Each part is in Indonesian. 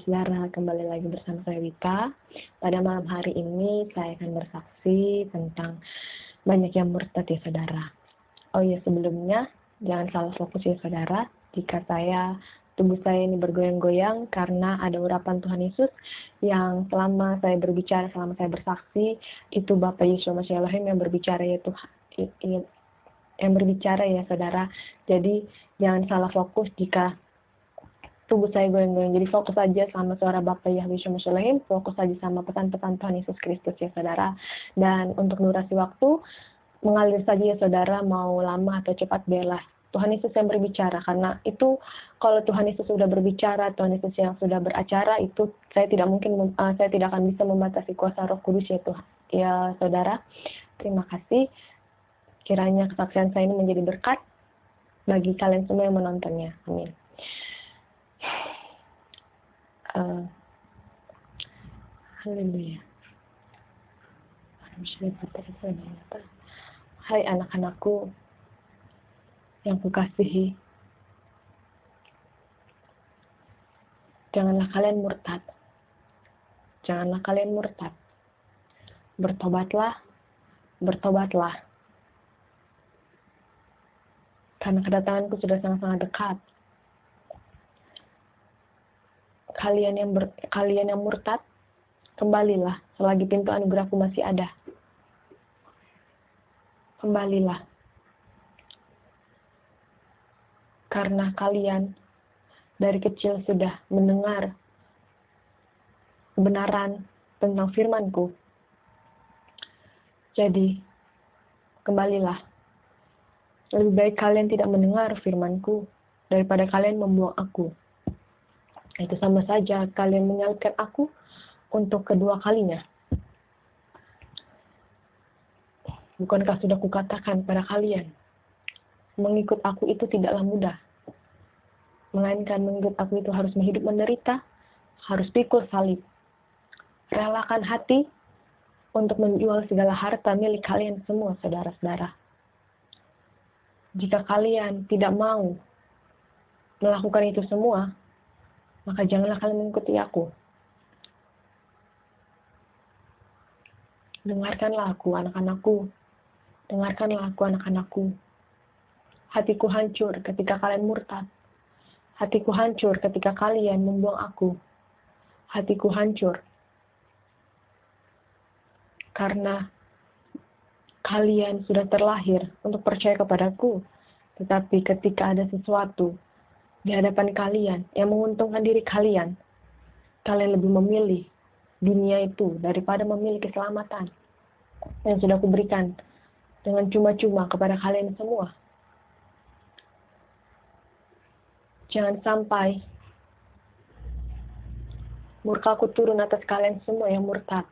Saudara, kembali lagi bersama saya Wika. Pada malam hari ini saya akan bersaksi tentang banyak yang murtad ya saudara. Oh ya, sebelumnya jangan salah fokus ya saudara. Jika tubuh saya ini bergoyang-goyang karena ada urapan Tuhan Yesus yang selama saya berbicara, selama saya bersaksi, itu Bapak Yesus Masya Elohim yang berbicara ya Tuhan. Yang berbicara ya saudara. Jadi jangan salah fokus jika tubuh saya goyang-goyang. Jadi fokus saja sama suara Bapak Yahweh Masya Elohim, fokus saja sama pesan-pesan Tuhan Yesus Kristus ya saudara. Dan untuk durasi waktu, mengalir saja ya saudara, mau lama atau cepat biarlah Tuhan Yesus yang berbicara. Karena itu kalau Tuhan Yesus sudah berbicara, Tuhan Yesus yang sudah beracara, itu saya tidak akan bisa membatasi kuasa Roh Kudus ya Tuhan. Ya saudara, terima kasih. Kiranya kesaksian saya ini menjadi berkat bagi kalian semua yang menontonnya. Amin. Haleluya. Hai anak-anakku yang kukasihi, janganlah kalian murtad. Janganlah kalian murtad. Bertobatlah, bertobatlah. Karena kedatanganku sudah sangat-sangat dekat. Kalian yang murtad, kembalilah selagi pintu anugerahku masih ada. Kembalilah. Karena kalian dari kecil sudah mendengar kebenaran tentang firman-Ku. Jadi, kembalilah. Lebih baik kalian tidak mendengar firman-Ku daripada kalian membuang aku. Itu sama saja kalian menyalibkan aku untuk kedua kalinya. Bukankah sudah kukatakan pada kalian, mengikut aku itu tidaklah mudah. Melainkan mengikut aku itu harus hidup menderita, harus pikul salib. Relakan hati untuk menjual segala harta milik kalian semua, saudara-saudara. Jika kalian tidak mau melakukan itu semua, maka janganlah kalian mengikuti aku. Dengarkanlah aku, anak-anakku. Dengarkanlah aku, anak-anakku. Hatiku hancur ketika kalian murtad. Hatiku hancur ketika kalian membuang aku. Hatiku hancur karena kalian sudah terlahir untuk percaya kepadaku. Tetapi ketika ada sesuatu di hadapan kalian yang menguntungkan diri kalian, kalian lebih memilih dunia itu daripada memilih keselamatan yang sudah kuberikan dengan cuma-cuma kepada kalian semua. Jangan sampai murkaku turun atas kalian semua yang murtad.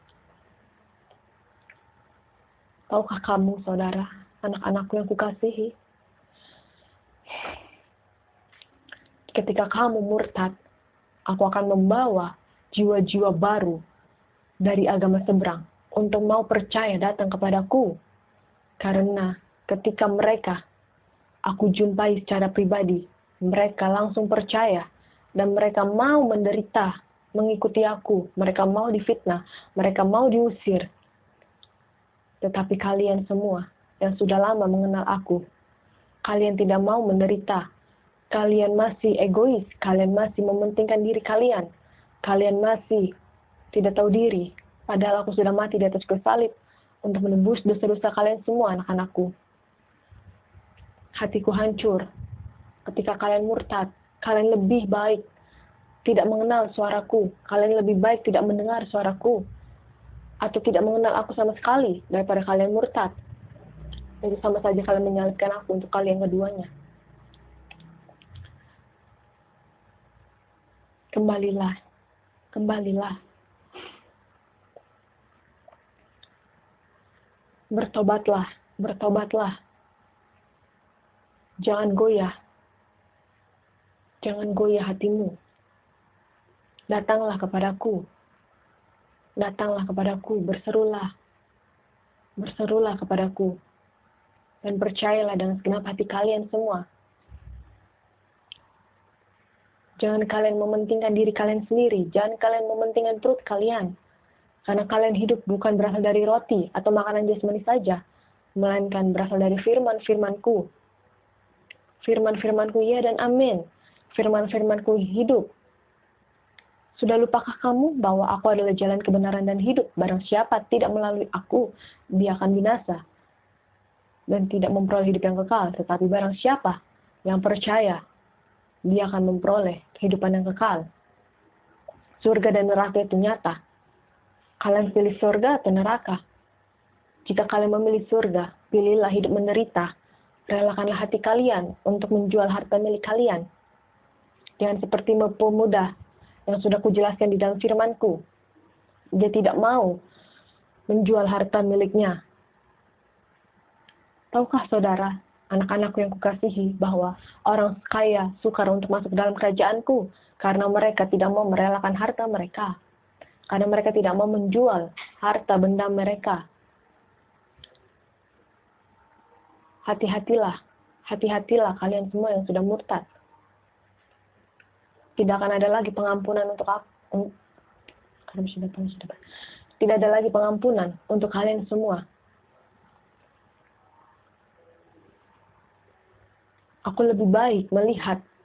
Tahukah kamu, saudara, anak-anakku yang kukasihi, ketika kamu murtad, aku akan membawa jiwa-jiwa baru dari agama seberang untuk mau percaya datang kepadaku. Karena ketika mereka aku jumpai secara pribadi, mereka langsung percaya dan mereka mau menderita mengikuti aku. Mereka mau difitnah, mereka mau diusir. Tetapi kalian semua yang sudah lama mengenal aku, kalian tidak mau menderita. Kalian masih egois, kalian masih mementingkan diri kalian. Kalian masih tidak tahu diri, padahal aku sudah mati di atas kayu salib untuk menebus dosa-dosa kalian semua, anak-anakku. Hatiku hancur ketika kalian murtad. Kalian lebih baik tidak mengenal suaraku. Kalian lebih baik tidak mendengar suaraku. Atau tidak mengenal aku sama sekali daripada kalian murtad. Itu sama saja kalian menyalibkan aku untuk kali yang keduanya. Kembalilah. Kembalilah. Bertobatlah. Bertobatlah. Jangan goyah. Jangan goyah hatimu. Datanglah kepadaku. Datanglah kepadaku. Berserulah. Berserulah kepadaku. Dan percayalah dengan segenap hati kalian semua. Jangan kalian mementingkan diri kalian sendiri. Jangan kalian mementingkan perut kalian. Karena kalian hidup bukan berasal dari roti atau makanan jasmani saja, melainkan berasal dari firman-firmanku. Firman-firmanku ya dan amin. Firman-firmanku hidup. Sudah lupakah kamu bahwa aku adalah jalan kebenaran dan hidup? Barang siapa tidak melalui aku, dia akan binasa dan tidak memperoleh hidup yang kekal. Tetapi barang siapa yang percaya, dia akan memperoleh kehidupan yang kekal. Surga dan neraka itu nyata. Kalian pilih surga atau neraka? Jika kalian memilih surga, pilihlah hidup menderita. Relakanlah hati kalian untuk menjual harta milik kalian. Jangan seperti pemuda yang sudah kujelaskan di dalam firmanku. Dia tidak mau menjual harta miliknya. Tahukah saudara, anak-anakku yang kukasihi, bahwa orang kaya sukar untuk masuk dalam kerajaanku karena mereka tidak mau merelakan harta mereka. Karena mereka tidak mau menjual harta benda mereka. Hati-hatilah kalian semua yang sudah murtad. Tidak akan ada lagi pengampunan untuk aku. Tidak ada lagi pengampunan untuk kalian semua. Aku lebih baik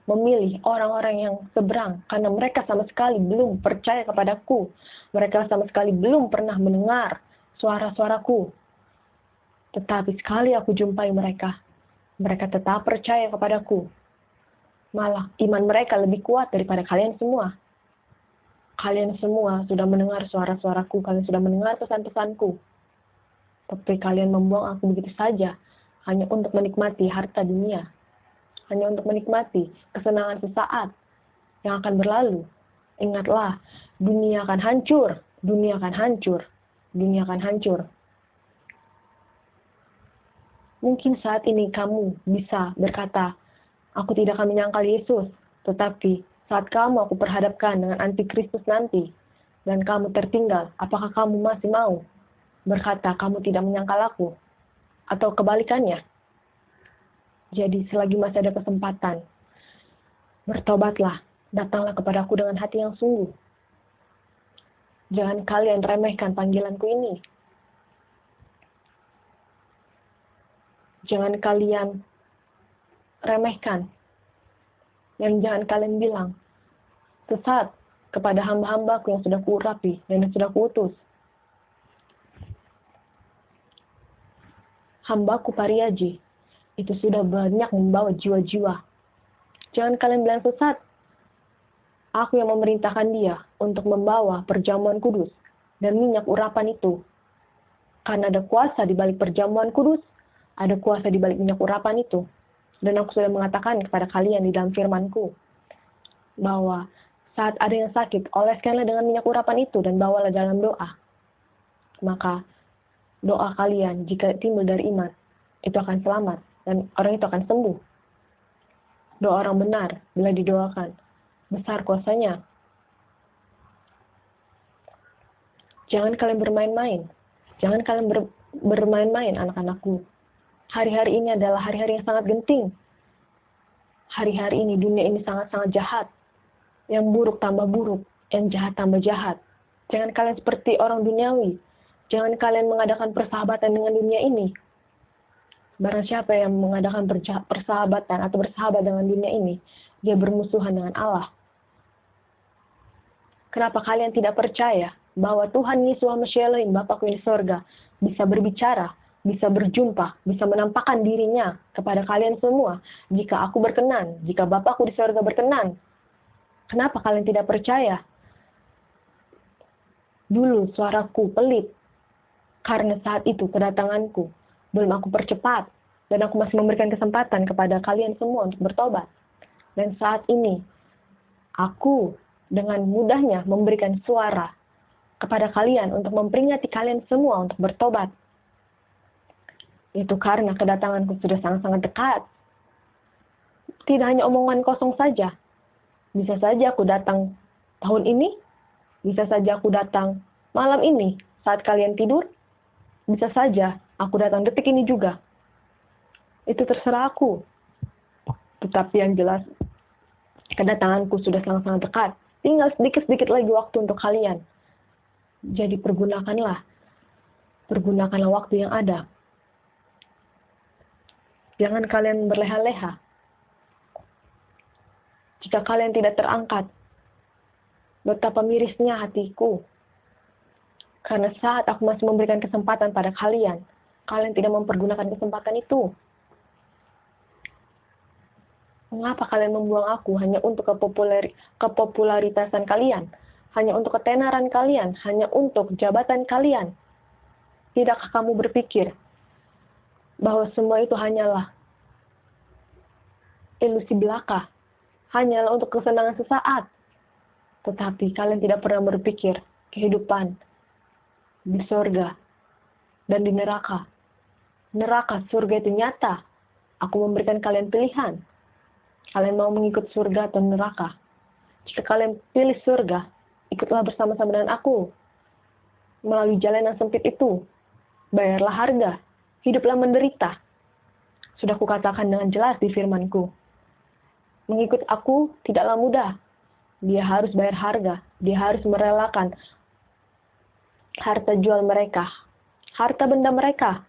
memilih orang-orang yang seberang, karena mereka sama sekali belum percaya kepadaku. Mereka sama sekali belum pernah mendengar suara-suaraku. Tetapi sekali aku jumpai mereka, mereka tetap percaya kepadaku. Malah iman mereka lebih kuat daripada kalian semua. Kalian semua sudah mendengar suara-suaraku, kalian sudah mendengar pesan-pesanku. Tapi kalian membuang aku begitu saja, hanya untuk menikmati harta dunia. Hanya untuk menikmati kesenangan sesaat yang akan berlalu. Ingatlah, dunia akan hancur, dunia akan hancur, dunia akan hancur. Mungkin saat ini kamu bisa berkata, aku tidak akan menyangkal Yesus, tetapi saat kamu aku perhadapkan dengan antikristus nanti, dan kamu tertinggal, apakah kamu masih mau berkata kamu tidak menyangkal aku? Atau kebalikannya? Jadi selagi masih ada kesempatan, bertobatlah, datanglah kepadaku dengan hati yang sungguh. Jangan kalian remehkan panggilanku ini. Jangan kalian remehkan. Dan jangan kalian bilang sesat kepada hamba-hambaku yang sudah kuurapi dan yang sudah kuutus. Hambaku Pariaji itu sudah banyak membawa jiwa-jiwa. Jangan kalian bilang sesat. Aku yang memerintahkan dia untuk membawa perjamuan kudus dan minyak urapan itu. Karena ada kuasa di balik perjamuan kudus, ada kuasa di balik minyak urapan itu. Dan aku sudah mengatakan kepada kalian di dalam firmanku, bahwa saat ada yang sakit, oleskanlah dengan minyak urapan itu dan bawalah dalam doa. Maka doa kalian jika timbul dari iman, itu akan selamat. Dan orang itu akan sembuh. Doa orang benar bila didoakan, besar kuasanya. Jangan kalian bermain-main. Jangan kalian bermain-main, anak-anakku. Hari-hari ini adalah hari-hari yang sangat genting. Hari-hari ini, dunia ini sangat-sangat jahat. Yang buruk tambah buruk, yang jahat tambah jahat. Jangan kalian seperti orang duniawi. Jangan kalian mengadakan persahabatan dengan dunia ini. Barang siapa yang mengadakan persahabatan atau bersahabat dengan dunia ini, dia bermusuhan dengan Allah. Kenapa kalian tidak percaya bahwa Tuhan Yesus Elohim, Bapakku yang di sorga, bisa berbicara, bisa berjumpa, bisa menampakkan dirinya kepada kalian semua, jika aku berkenan, jika Bapakku di sorga berkenan? Kenapa kalian tidak percaya? Dulu suaraku pelit, karena saat itu kedatanganku belum aku percepat, dan aku masih memberikan kesempatan kepada kalian semua untuk bertobat. Dan saat ini, aku dengan mudahnya memberikan suara kepada kalian untuk memperingati kalian semua untuk bertobat. Itu karena kedatanganku sudah sangat-sangat dekat. Tidak hanya omongan kosong saja. Bisa saja aku datang tahun ini, bisa saja aku datang malam ini saat kalian tidur, bisa saja aku datang detik ini juga. Itu terserah aku. Tetapi yang jelas, Kedatanganku sudah sangat-sangat dekat. Tinggal sedikit-sedikit lagi waktu untuk kalian. Jadi pergunakanlah waktu yang ada. Jangan kalian berleha-leha. Jika kalian tidak terangkat, betapa mirisnya hatiku. Karena saat aku masih memberikan kesempatan pada kalian, kalian tidak mempergunakan kesempatan itu. Mengapa kalian membuang aku hanya untuk kepopularitasan kalian? Hanya untuk ketenaran kalian? Hanya untuk jabatan kalian? Tidakkah kamu berpikir bahwa semua itu hanyalah ilusi belaka? Hanyalah untuk kesenangan sesaat? Tetapi kalian tidak pernah berpikir kehidupan di surga dan di neraka. Neraka, surga itu nyata. Aku memberikan kalian pilihan. Kalian mau mengikut surga atau neraka? Jika kalian pilih surga, ikutlah bersama-sama dengan aku. Melalui jalan yang sempit itu, bayarlah harga, hiduplah menderita. Sudah kukatakan dengan jelas di firmanku. Mengikut aku tidaklah mudah. Dia harus bayar harga, dia harus merelakan harta jual mereka, harta benda mereka.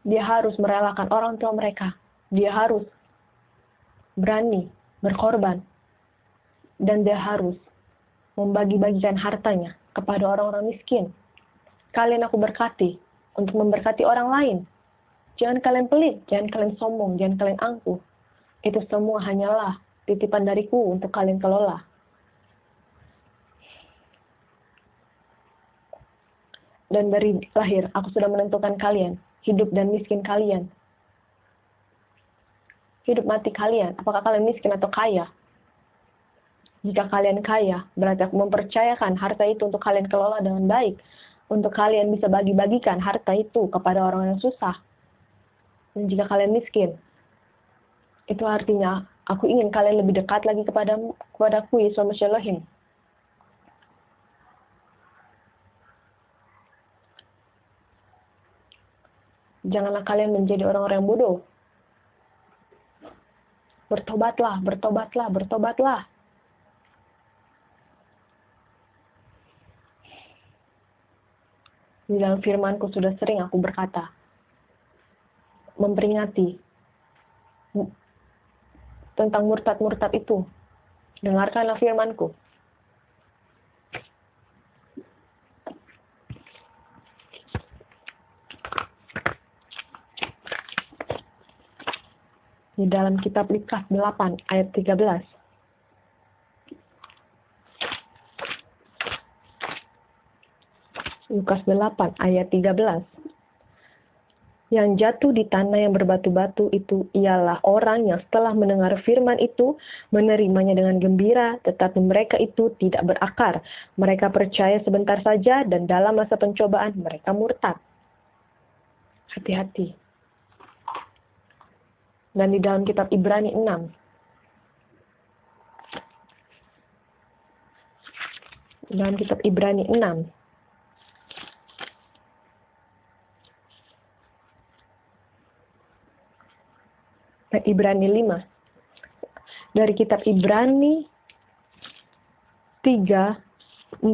Dia harus merelakan orang tua mereka. Dia harus berani berkorban. Dan dia harus membagi-bagikan hartanya kepada orang-orang miskin. Kalian aku berkati untuk memberkati orang lain. Jangan kalian pelit, jangan kalian sombong, jangan kalian angkuh. Itu semua hanyalah titipan dariku untuk kalian kelola. Dan dari lahir, aku sudah menentukan kalian. Hidup dan miskin kalian. Hidup mati kalian. Apakah kalian miskin atau kaya? Jika kalian kaya, berarti aku mempercayakan harta itu untuk kalian kelola dengan baik. Untuk kalian bisa bagi-bagikan harta itu kepada orang yang susah. Dan jika kalian miskin, itu artinya aku ingin kalian lebih dekat lagi kepadaku, Yesus Masya Elohim. Janganlah kalian menjadi orang-orang yang bodoh. Bertobatlah, bertobatlah, bertobatlah. Di dalam firmanku sudah sering aku berkata, memperingati tentang murtad-murtad itu. Dengarkanlah firmanku. Di dalam kitab Lukas 8 ayat 13. Lukas 8 ayat 13. Yang jatuh di tanah yang berbatu-batu itu ialah orang yang setelah mendengar firman itu menerimanya dengan gembira, tetapi mereka itu tidak berakar. Mereka percaya sebentar saja dan dalam masa pencobaan mereka murtad. Hati-hati. Dan di dalam kitab Ibrani 6. Dalam kitab Ibrani 6. Dan Ibrani 5. Dari kitab Ibrani 3, 4, 5,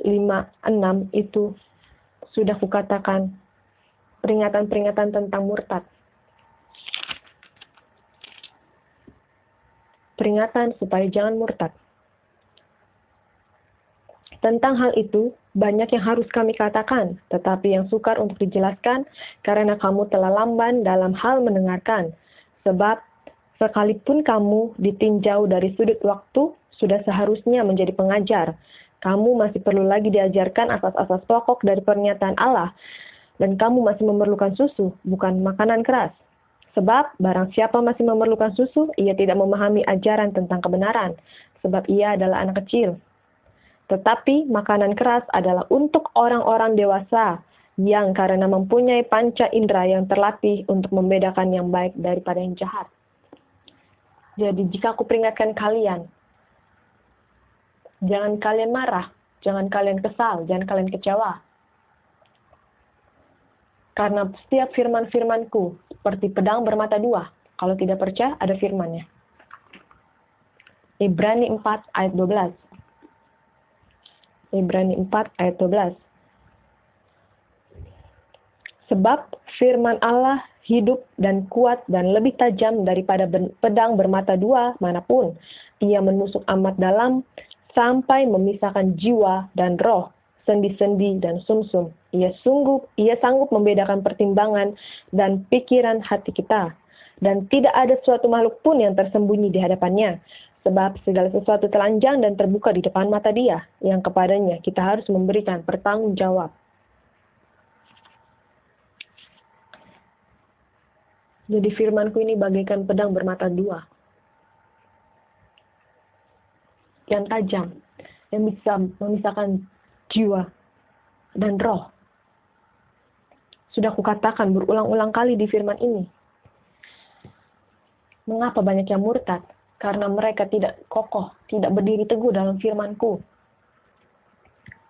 6 itu sudah kukatakan peringatan-peringatan tentang murtad. Peringatan supaya jangan murtad. Tentang hal itu, banyak yang harus kami katakan, tetapi yang sukar untuk dijelaskan karena kamu telah lamban dalam hal mendengarkan. Sebab, sekalipun kamu ditinjau dari sudut waktu, sudah seharusnya menjadi pengajar. Kamu masih perlu lagi diajarkan asas-asas pokok dari pernyataan Allah, dan kamu masih memerlukan susu, bukan makanan keras. Sebab, barang siapa masih memerlukan susu, ia tidak memahami ajaran tentang kebenaran, sebab ia adalah anak kecil. Tetapi, makanan keras adalah untuk orang-orang dewasa, yang karena mempunyai panca indera yang terlatih untuk membedakan yang baik daripada yang jahat. Jadi, jika aku peringatkan kalian, jangan kalian marah, jangan kalian kesal, jangan kalian kecewa. Karena setiap firman-firmanku seperti pedang bermata dua. Kalau tidak percaya, ada firman-Nya. Ibrani 4 ayat 12. Ibrani 4 ayat 12. Sebab firman Allah hidup dan kuat dan lebih tajam daripada pedang bermata dua manapun. Ia menusuk amat dalam sampai memisahkan jiwa dan roh, sendi-sendi dan sumsum. Ia sanggup membedakan pertimbangan dan pikiran hati kita. Dan tidak ada suatu makhluk pun yang tersembunyi di hadapannya. Sebab segala sesuatu telanjang dan terbuka di depan mata Dia, yang kepadanya kita harus memberikan pertanggungjawab. Jadi firman-Ku ini bagaikan pedang bermata dua, yang tajam, yang bisa memisahkan jiwa dan roh. Sudah kukatakan berulang-ulang kali di firman ini. Mengapa banyak yang murtad? Karena mereka tidak kokoh, tidak berdiri teguh dalam firman-Ku.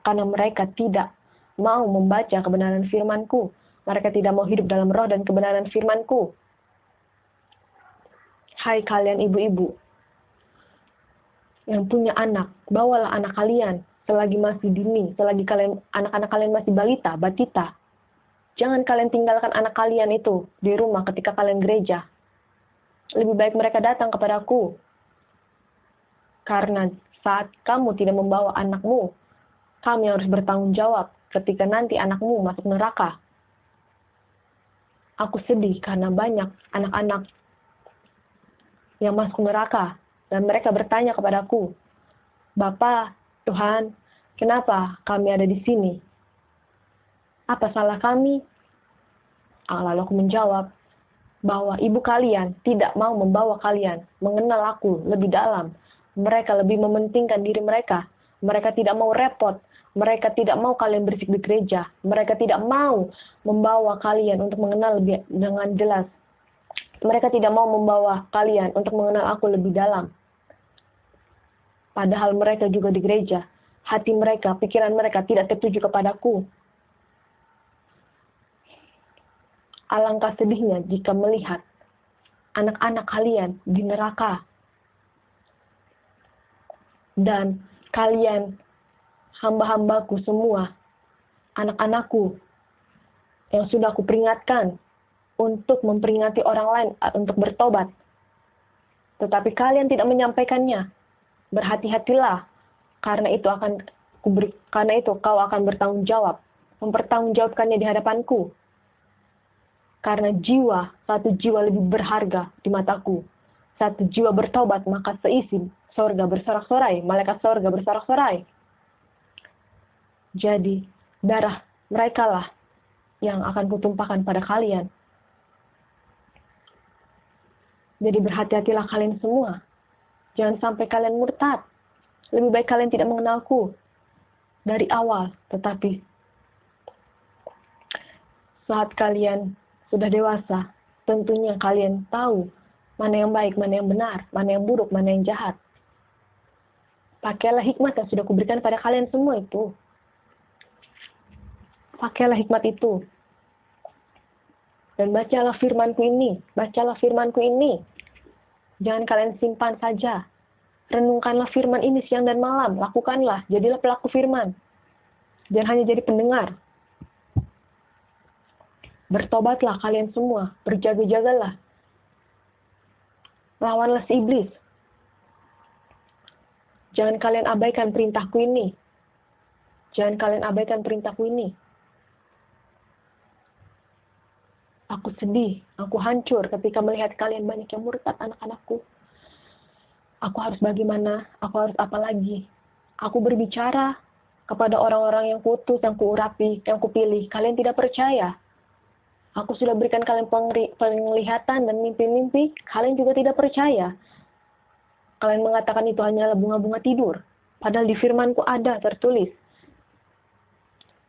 Karena mereka tidak mau membaca kebenaran firman-Ku. Mereka tidak mau hidup dalam roh dan kebenaran firman-Ku. Hai kalian ibu-ibu yang punya anak, bawalah anak kalian selagi masih dini, selagi anak-anak kalian masih balita, batita. Jangan kalian tinggalkan anak kalian itu di rumah ketika kalian gereja. Lebih baik mereka datang kepadaku. Karena saat kamu tidak membawa anakmu, kamu harus bertanggung jawab ketika nanti anakmu masuk neraka. Aku sedih karena banyak anak-anak yang masuk neraka dan mereka bertanya kepadaku, "Bapak, Tuhan, kenapa kami ada di sini? Apa salah kami?" Lalu aku menjawab bahwa ibu kalian tidak mau membawa kalian mengenal aku lebih dalam. Mereka lebih mementingkan diri mereka. Mereka tidak mau repot. Mereka tidak mau kalian berisik di gereja. Mereka tidak mau membawa kalian untuk mengenal lebih dengan jelas. Mereka tidak mau membawa kalian untuk mengenal aku lebih dalam. Padahal mereka juga di gereja. Hati mereka, pikiran mereka tidak tertuju kepadaku. Alangkah sedihnya jika melihat anak-anak kalian di neraka. Dan kalian, hamba-hambaku semua, anak-anakku, yang sudah aku peringatkan untuk memperingati orang lain untuk bertobat. Tetapi kalian tidak menyampaikannya. Berhati-hatilah, karena itu kau akan bertanggung jawab, mempertanggungjawabkannya di hadapanku. Karena satu jiwa lebih berharga di mataku. Satu jiwa bertobat, maka seisi sorga bersorak-sorai, malaikat sorga bersorak-sorai. Jadi, darah merekalah yang akan kutumpahkan pada kalian. Jadi berhati-hatilah kalian semua. Jangan sampai kalian murtad. Lebih baik kalian tidak mengenalku dari awal. Tetapi saat kalian sudah dewasa, tentunya kalian tahu mana yang baik, mana yang benar, mana yang buruk, mana yang jahat. Pakailah hikmat yang sudah kuberikan pada kalian semua itu. Pakailah hikmat itu. Dan bacalah firman-Ku ini. Bacalah firman-Ku ini. Jangan kalian simpan saja. Renungkanlah firman ini siang dan malam. Lakukanlah. Jadilah pelaku firman. Jangan hanya jadi pendengar. Bertobatlah kalian semua. Berjaga-jagalah. Lawanlah si iblis. Jangan kalian abaikan perintahku ini. Jangan kalian abaikan perintahku ini. Aku sedih, aku hancur ketika melihat kalian banyak yang murtad anak-anakku. Aku harus bagaimana? Aku harus apa lagi? Aku berbicara kepada orang-orang yang kuutus, yang kuurapi, yang kupilih. Kalian tidak percaya. Aku sudah berikan kalian penglihatan dan mimpi-mimpi. Kalian juga tidak percaya. Kalian mengatakan itu hanyalah bunga-bunga tidur. Padahal di firman-Ku ada tertulis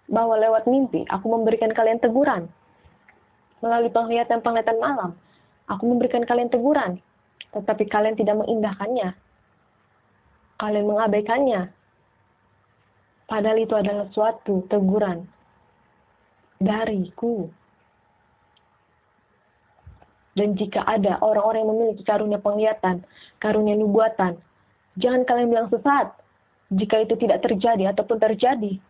bahwa lewat mimpi aku memberikan kalian teguran. Melalui penglihatan-penglihatan malam, aku memberikan kalian teguran. Tetapi kalian tidak mengindahkannya. Kalian mengabaikannya. Padahal itu adalah suatu teguran dariku. Dan jika ada orang-orang yang memiliki karunia penglihatan, karunia nubuatan, jangan kalian bilang sesat. Jika itu tidak terjadi ataupun terjadi,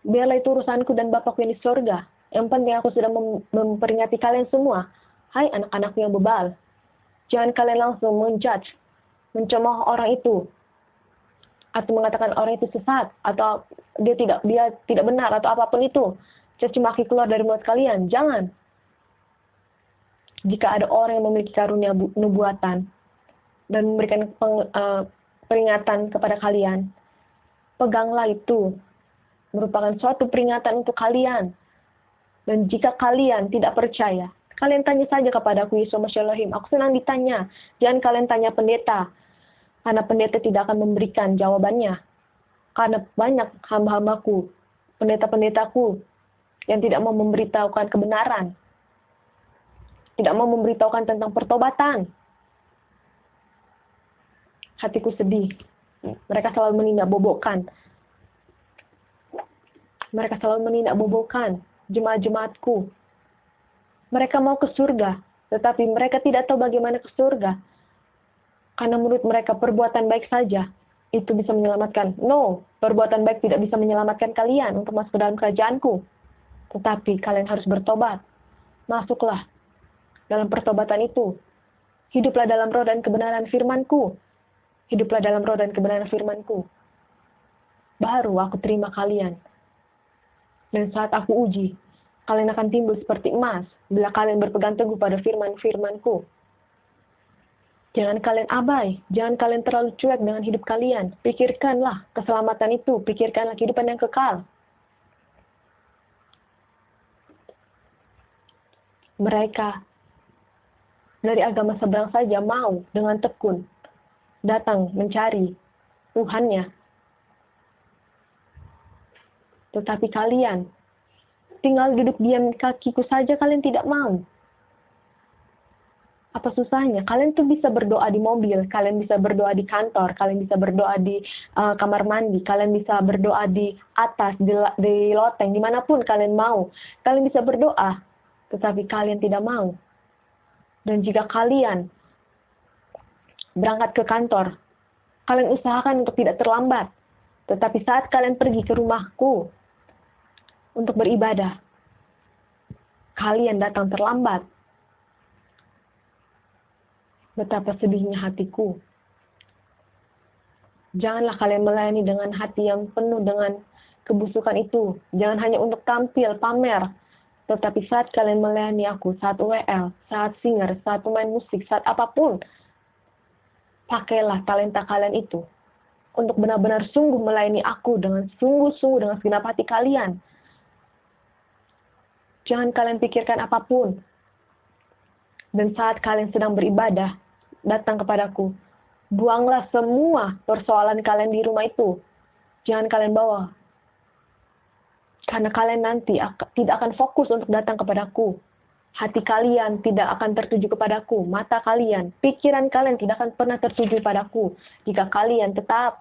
biarlah itu urusanku dan Bapakku yang di surga. Yang penting aku sudah memperingati kalian semua. Hai anak-anakku yang bebal. Jangan kalian langsung menjudge, mencemooh orang itu, atau mengatakan orang itu sesat, atau dia tidak benar, atau apapun itu. Caci maki keluar dari mulut kalian. Jangan. Jika ada orang yang memiliki karunia nubuatan dan memberikan peringatan kepada kalian, peganglah itu. Merupakan suatu peringatan untuk kalian. Dan jika kalian tidak percaya, kalian tanya saja kepada aku, Yesus Masyalohim. Aku senang ditanya. Jangan kalian tanya pendeta. Karena pendeta tidak akan memberikan jawabannya. Karena banyak hamba-hambaku, pendeta-pendetaku, yang tidak mau memberitahukan kebenaran. Tidak mau memberitahukan tentang pertobatan. Hatiku sedih. Mereka selalu menindakbobokkan. Mereka selalu menindakbobokkan jemaat-jemaatku. Mereka mau ke surga, tetapi mereka tidak tahu bagaimana ke surga. Karena menurut mereka perbuatan baik saja itu bisa menyelamatkan. No, perbuatan baik tidak bisa menyelamatkan kalian untuk masuk ke dalam kerajaanku. Tetapi kalian harus bertobat. Masuklah dalam pertobatan itu. Hiduplah dalam roh dan kebenaran firmanku. Hiduplah dalam roh dan kebenaran firmanku. Baru aku terima kalian. Dan saat aku uji, kalian akan timbul seperti emas bila kalian berpegang teguh pada firman-firmanku. Jangan kalian abai, jangan kalian terlalu cuek dengan hidup kalian. Pikirkanlah keselamatan itu, pikirkanlah kehidupan yang kekal. Mereka dari agama seberang saja mau dengan tekun datang mencari Tuhannya. Tetapi kalian tinggal duduk diam kakiku saja kalian tidak mau. Apa susahnya? Kalian tuh bisa berdoa di mobil, kalian bisa berdoa di kantor, kalian bisa berdoa di kamar mandi, kalian bisa berdoa di atas, di loteng, dimanapun kalian mau. Kalian bisa berdoa, tetapi kalian tidak mau. Dan jika kalian berangkat ke kantor, kalian usahakan untuk tidak terlambat. Tetapi saat kalian pergi ke rumahku untuk beribadah, kalian datang terlambat. Betapa sedihnya hatiku. Janganlah kalian melayani dengan hati yang penuh dengan kebusukan itu. Jangan hanya untuk tampil, pamer. Tetapi saat kalian melayani aku, saat WL, saat singer, saat pemain musik, saat apapun, pakailah talenta kalian itu untuk benar-benar sungguh melayani aku dengan sungguh-sungguh dengan segenap hati kalian. Jangan kalian pikirkan apapun. Dan saat kalian sedang beribadah, datang kepadaku. Buanglah semua persoalan kalian di rumah itu. Jangan kalian bawa. Karena kalian nanti tidak akan fokus untuk datang kepadaku. Hati kalian tidak akan tertuju kepadaku. Mata kalian, pikiran kalian tidak akan pernah tertuju padaku. Jika kalian tetap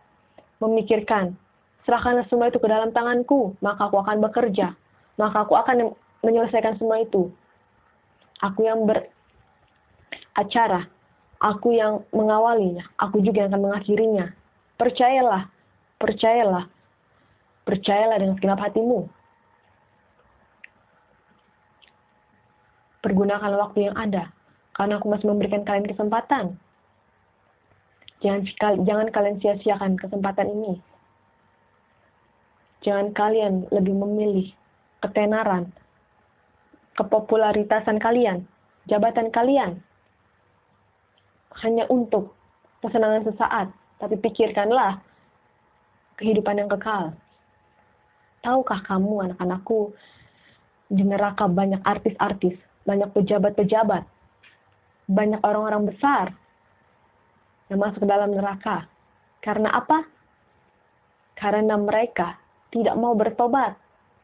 memikirkan, serahkanlah semua itu ke dalam tanganku, maka aku akan bekerja. Maka aku akan menyelesaikan semua itu. Aku yang acara, aku yang mengawalinya, aku juga yang akan mengakhirinya. Percayalah, percayalah, percayalah dengan segenap hatimu. Pergunakan waktu yang ada, karena aku masih memberikan kalian kesempatan. Jangan kalian sia-siakan kesempatan ini. Jangan kalian lebih memilih ketenaran, kepopularitasan kalian, jabatan kalian, hanya untuk kesenangan sesaat, tapi pikirkanlah kehidupan yang kekal. Tahukah kamu, anak-anakku, di neraka banyak artis-artis, banyak pejabat-pejabat, banyak orang-orang besar yang masuk ke dalam neraka. Karena apa? Karena mereka tidak mau bertobat.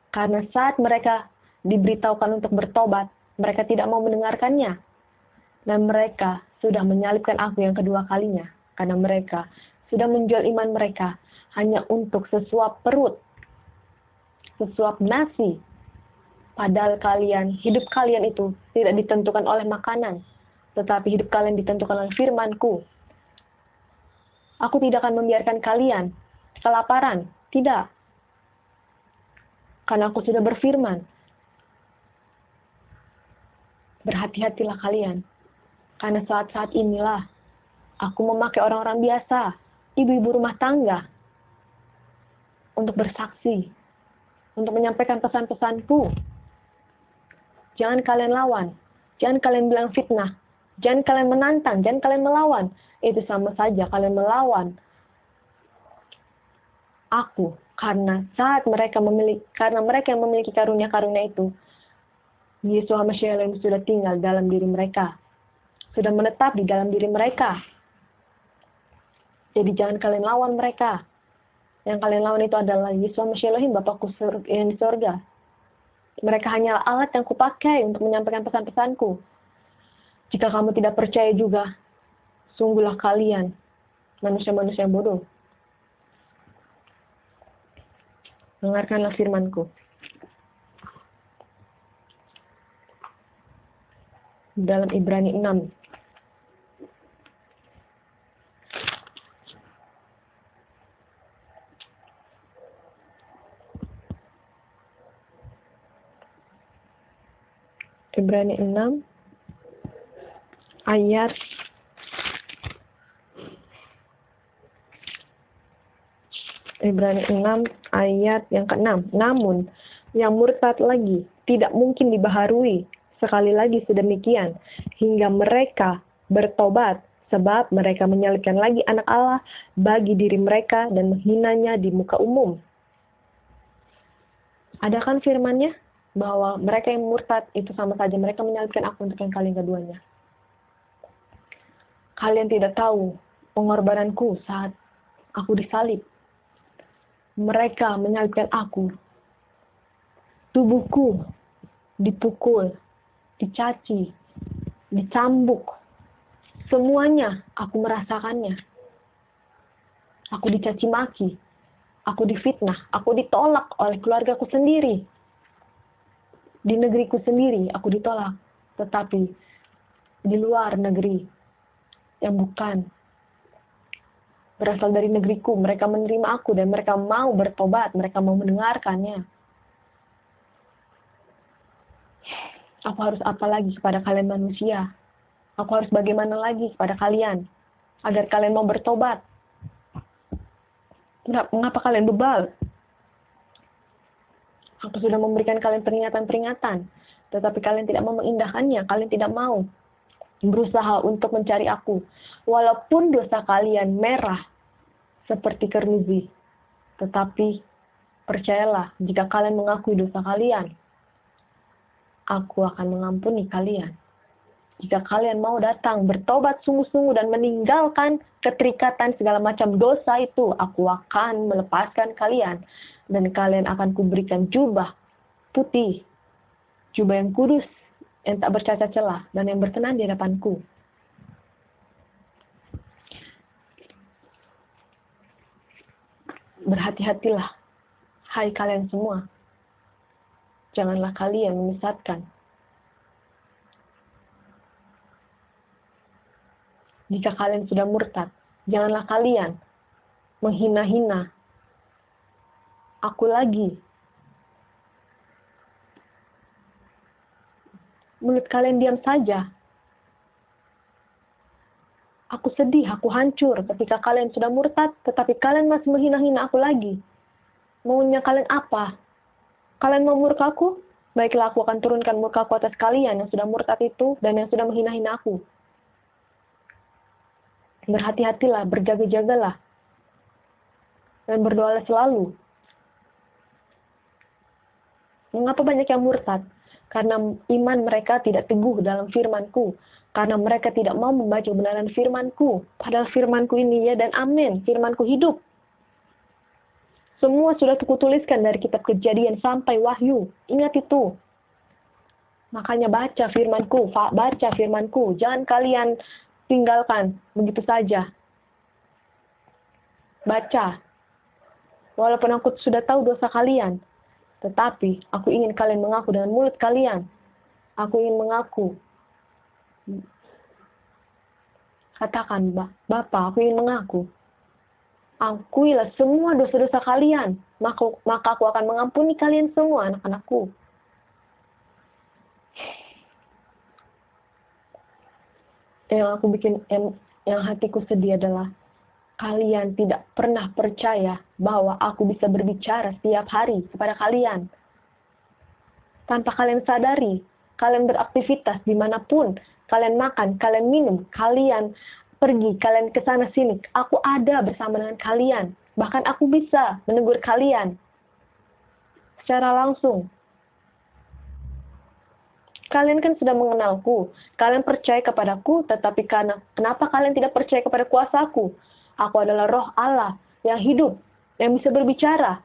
Karena saat mereka diberitahukan untuk bertobat, mereka tidak mau mendengarkannya. Dan mereka sudah menyalibkan aku yang kedua kalinya. Karena mereka sudah menjual iman mereka hanya untuk sesuap perut, sesuap nasi. Padahal hidup kalian itu tidak ditentukan oleh makanan. tetapi hidup kalian ditentukan oleh firman-Ku. Aku tidak akan membiarkan kalian kelaparan, tidak. Karena aku sudah berfirman. Berhati-hatilah kalian. Karena saat-saat inilah aku memakai orang-orang biasa, ibu-ibu rumah tangga, untuk bersaksi, untuk menyampaikan pesan-pesanku. Jangan kalian lawan. Jangan kalian bilang fitnah. Jangan kalian menantang. Jangan kalian melawan. Itu sama saja kalian melawan aku. Karena mereka yang memiliki karunia-karunia itu, Yesus Hamasiah yang sudah tinggal dalam diri mereka. Sudah menetap di dalam diri mereka. Jadi jangan kalian lawan mereka. Yang kalian lawan itu adalah Yesus Hamasiah Elohim, Bapakku yang di surga. Mereka hanya alat yang kupakai untuk menyampaikan pesan-pesanku. Jika kamu tidak percaya juga, sungguhlah kalian manusia-manusia bodoh. Dengarkanlah firman-Ku. Dalam Ibrani 6. Ibrani 6 ayat yang ke-6. Namun yang murtad lagi tidak mungkin dibaharui sekali lagi sedemikian hingga mereka bertobat, sebab mereka menyalibkan lagi anak Allah bagi diri mereka dan menghinanya di muka umum. Ada kan firman-Nya bahwa mereka yang murtad itu sama saja mereka menyalibkan aku untuk yang kali keduanya. Kalian tidak tahu pengorbananku saat aku disalib. Mereka menyalibkan aku. Tubuhku dipukul, dicaci, dicambuk. Semuanya aku merasakannya. Aku dicaci maki. Aku difitnah. Aku ditolak oleh keluargaku sendiri. Di negeriku sendiri aku ditolak. Tetapi di luar negeri yang bukan berasal dari negeriku, mereka menerima aku dan mereka mau bertobat, mereka mau mendengarkannya. Aku harus apa lagi kepada kalian manusia? Aku harus bagaimana lagi kepada kalian agar kalian mau bertobat? Mengapa kalian bebal? Aku sudah memberikan kalian peringatan-peringatan, tetapi kalian tidak mau mengindahkannya, kalian tidak mau berusaha untuk mencari aku. Walaupun dosa kalian merah seperti keruzi, tetapi percayalah, jika kalian mengakui dosa kalian, aku akan mengampuni kalian. Jika kalian mau datang, bertobat sungguh-sungguh dan meninggalkan keterikatan segala macam dosa itu, aku akan melepaskan kalian. Dan kalian akan kuberikan jubah putih, jubah yang kudus, yang tak bercacat celah, dan yang berkenan di hadapanku. Berhati-hatilah, hai kalian semua. Janganlah kalian menyesatkan. Jika kalian sudah murtad, janganlah kalian menghina-hina aku lagi. Mulut kalian diam saja. Aku sedih, aku hancur ketika kalian sudah murtad, tetapi kalian masih menghina-hina aku lagi. Maunya kalian apa? Kalian mau murkaku? Baiklah, aku akan turunkan murkaku atas kalian yang sudah murtad itu dan yang sudah menghina-hina aku. Berhati-hatilah, berjaga-jagalah, dan berdoalah selalu. Mengapa banyak yang murtad? Karena iman mereka tidak teguh dalam firman-Ku. Karena mereka tidak mau membaca kebenaran firman-Ku. Padahal firman-Ku ini ya dan amin. Firman-Ku hidup. Semua sudah kutuliskan dari kitab Kejadian sampai Wahyu. Ingat itu. Makanya baca firman-Ku. Baca firman-Ku. Jangan kalian tinggalkan begitu saja. Baca. Walaupun aku sudah tahu dosa kalian. Tetapi aku ingin kalian mengaku dengan mulut kalian. Aku ingin mengaku Katakan, Bapa, aku ingin mengaku. Akuilah semua dosa-dosa kalian, maka aku akan mengampuni kalian semua, anak-anakku. Yang hatiku sedih adalah kalian tidak pernah percaya bahwa aku bisa berbicara setiap hari kepada kalian. Tanpa kalian sadari, kalian beraktivitas dimanapun, kalian makan, kalian minum, kalian pergi, kalian ke sana sini, aku ada bersama dengan kalian. Bahkan aku bisa menegur kalian secara langsung. Kalian kan sudah mengenalku, kalian percaya kepadaku, tetapi kenapa kalian tidak percaya kepada kuasaku? Aku adalah roh Allah yang hidup, yang bisa berbicara.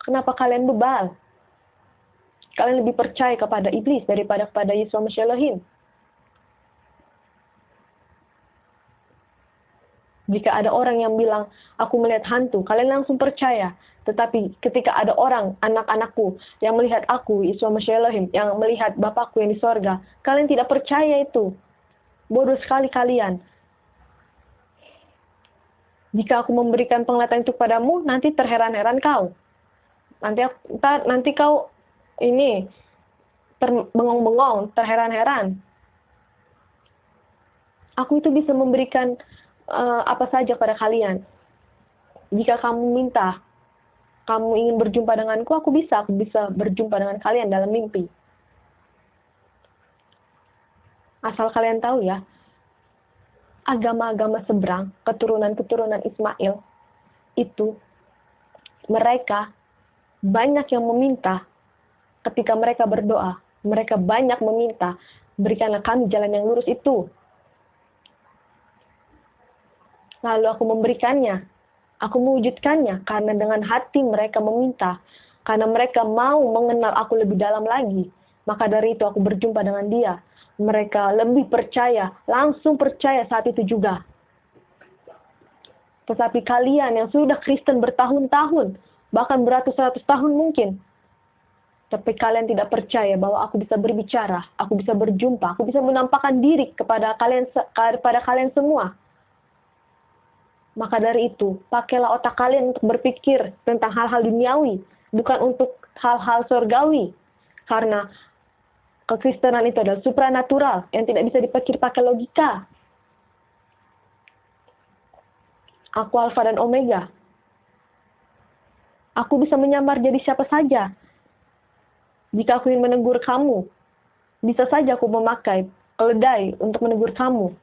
Kenapa kalian bebal? Kalian lebih percaya kepada iblis daripada kepada Yeshua Mashiach Elohim. Jika ada orang yang bilang, aku melihat hantu, kalian langsung percaya. Tetapi ketika ada orang, anak-anakku, yang melihat aku, Yeshua Mashiach Elohim, yang melihat Bapakku yang di sorga, kalian tidak percaya itu. Bodoh sekali kalian. Jika aku memberikan penglihatan itu kepadamu, nanti terheran-heran kau. Nanti kau ini terbengong-bengong, terheran-heran. Aku itu bisa memberikan apa saja pada kalian. Jika kamu minta, kamu ingin berjumpa denganku, aku bisa berjumpa dengan kalian dalam mimpi. Asal kalian tahu ya, agama-agama seberang, keturunan-keturunan Ismail, itu mereka banyak yang meminta ketika mereka berdoa. Mereka banyak meminta, berikanlah kami jalan yang lurus itu. Lalu aku memberikannya. Aku mewujudkannya karena dengan hati mereka meminta. Karena mereka mau mengenal aku lebih dalam lagi. Maka dari itu aku berjumpa dengan dia. Mereka lebih percaya, langsung percaya saat itu juga. Tetapi kalian yang sudah Kristen bertahun-tahun, bahkan beratus-ratus tahun mungkin, tapi kalian tidak percaya bahwa aku bisa berbicara, aku bisa berjumpa, aku bisa menampakkan diri kepada kalian semua. Maka dari itu, pakailah otak kalian untuk berpikir tentang hal-hal duniawi, bukan untuk hal-hal surgawi. Karena kekristenan itu adalah supranatural yang tidak bisa dipikir pakai logika. Aku Alfa dan Omega. Aku bisa menyamar jadi siapa saja. Jika aku ingin menegur kamu, bisa saja aku memakai keledai untuk menegur kamu.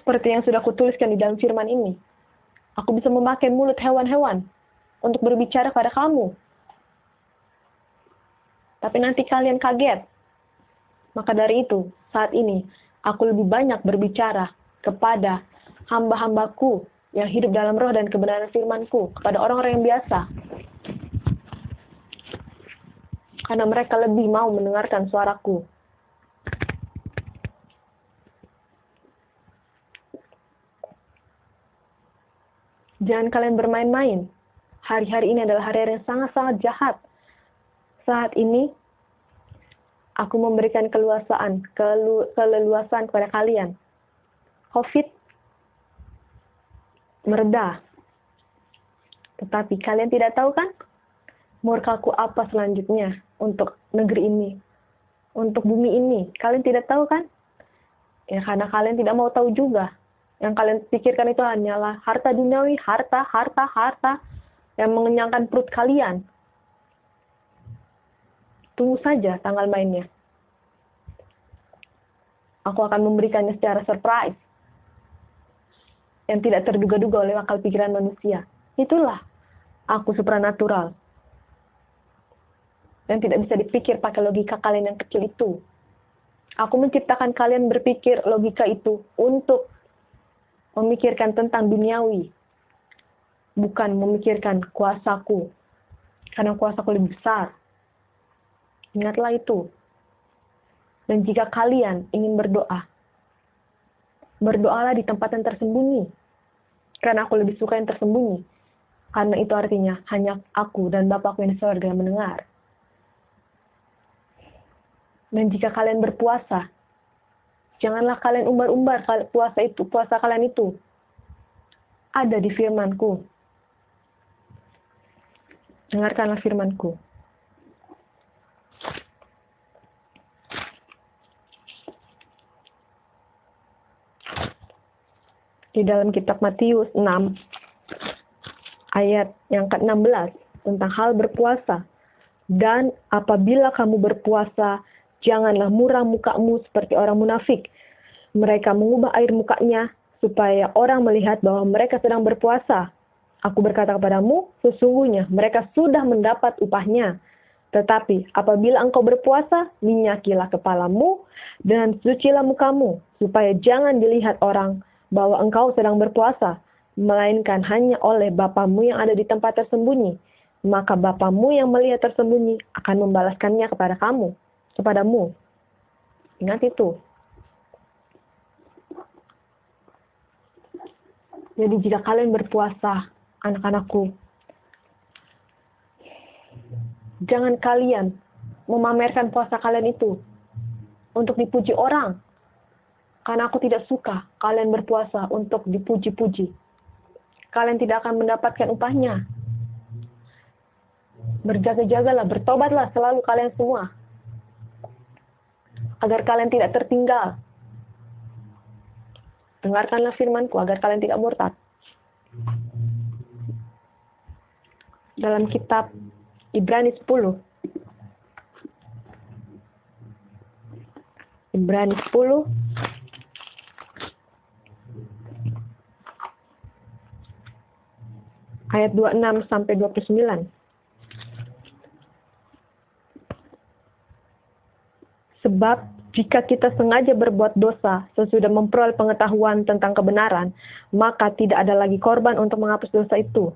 Seperti yang sudah kutuliskan di dalam firman ini. Aku bisa memakai mulut hewan-hewan untuk berbicara pada kamu. Tapi nanti kalian kaget. Maka dari itu, saat ini, aku lebih banyak berbicara kepada hamba-hambaku yang hidup dalam roh dan kebenaran firmanku, kepada orang-orang yang biasa. Karena mereka lebih mau mendengarkan suaraku. Jangan kalian bermain-main. Hari-hari ini adalah hari-hari yang sangat-sangat jahat. Saat ini, aku memberikan keleluasaan kepada kalian. COVID mereda. Tetapi kalian tidak tahu kan? Murkaku apa selanjutnya untuk negeri ini? Untuk bumi ini. Kalian tidak tahu kan? Ya karena kalian tidak mau tahu juga. Yang kalian pikirkan itu hanyalah harta duniawi, harta yang mengenyangkan perut kalian. Tunggu saja tanggal mainnya. Aku akan memberikannya secara surprise. Yang tidak terduga-duga oleh akal pikiran manusia. Itulah aku supranatural. Yang tidak bisa dipikir pakai logika kalian yang kecil itu. Aku menciptakan kalian berpikir logika itu untuk memikirkan tentang duniawi, bukan memikirkan kuasaku, karena kuasaku lebih besar. Ingatlah itu. Dan jika kalian ingin berdoa, berdoalah di tempat yang tersembunyi, karena aku lebih suka yang tersembunyi, karena itu artinya hanya aku dan Bapakku yang di surga yang mendengar. Dan jika kalian berpuasa, Janganlah kalian umbar-umbar puasa kalian itu. Ada di firman-Ku. Dengarkanlah firman-Ku. Di dalam kitab Matius 6, ayat yang ke-16, tentang hal berpuasa. Dan apabila kamu berpuasa, janganlah muram mukamu seperti orang munafik. Mereka mengubah air mukanya, supaya orang melihat bahwa mereka sedang berpuasa. Aku berkata kepadamu, sesungguhnya mereka sudah mendapat upahnya. Tetapi apabila engkau berpuasa, minyakilah kepalamu, dan sucilah mukamu, supaya jangan dilihat orang bahwa engkau sedang berpuasa, melainkan hanya oleh Bapamu yang ada di tempat tersembunyi. Maka Bapamu yang melihat tersembunyi akan membalaskannya kepadamu. Ingat itu. Jadi jika kalian berpuasa, anak-anakku, jangan kalian memamerkan puasa kalian itu untuk dipuji orang. Karena aku tidak suka kalian berpuasa untuk dipuji-puji. Kalian tidak akan mendapatkan upahnya. Berjaga-jagalah, bertobatlah selalu kalian semua. Agar kalian tidak tertinggal. Dengarkanlah firman-Ku agar kalian tidak murtad. Dalam kitab Ibrani 10. Ibrani 10. Ayat 26 sampai 29. Sebab jika kita sengaja berbuat dosa sesudah memperoleh pengetahuan tentang kebenaran, maka tidak ada lagi korban untuk menghapus dosa itu.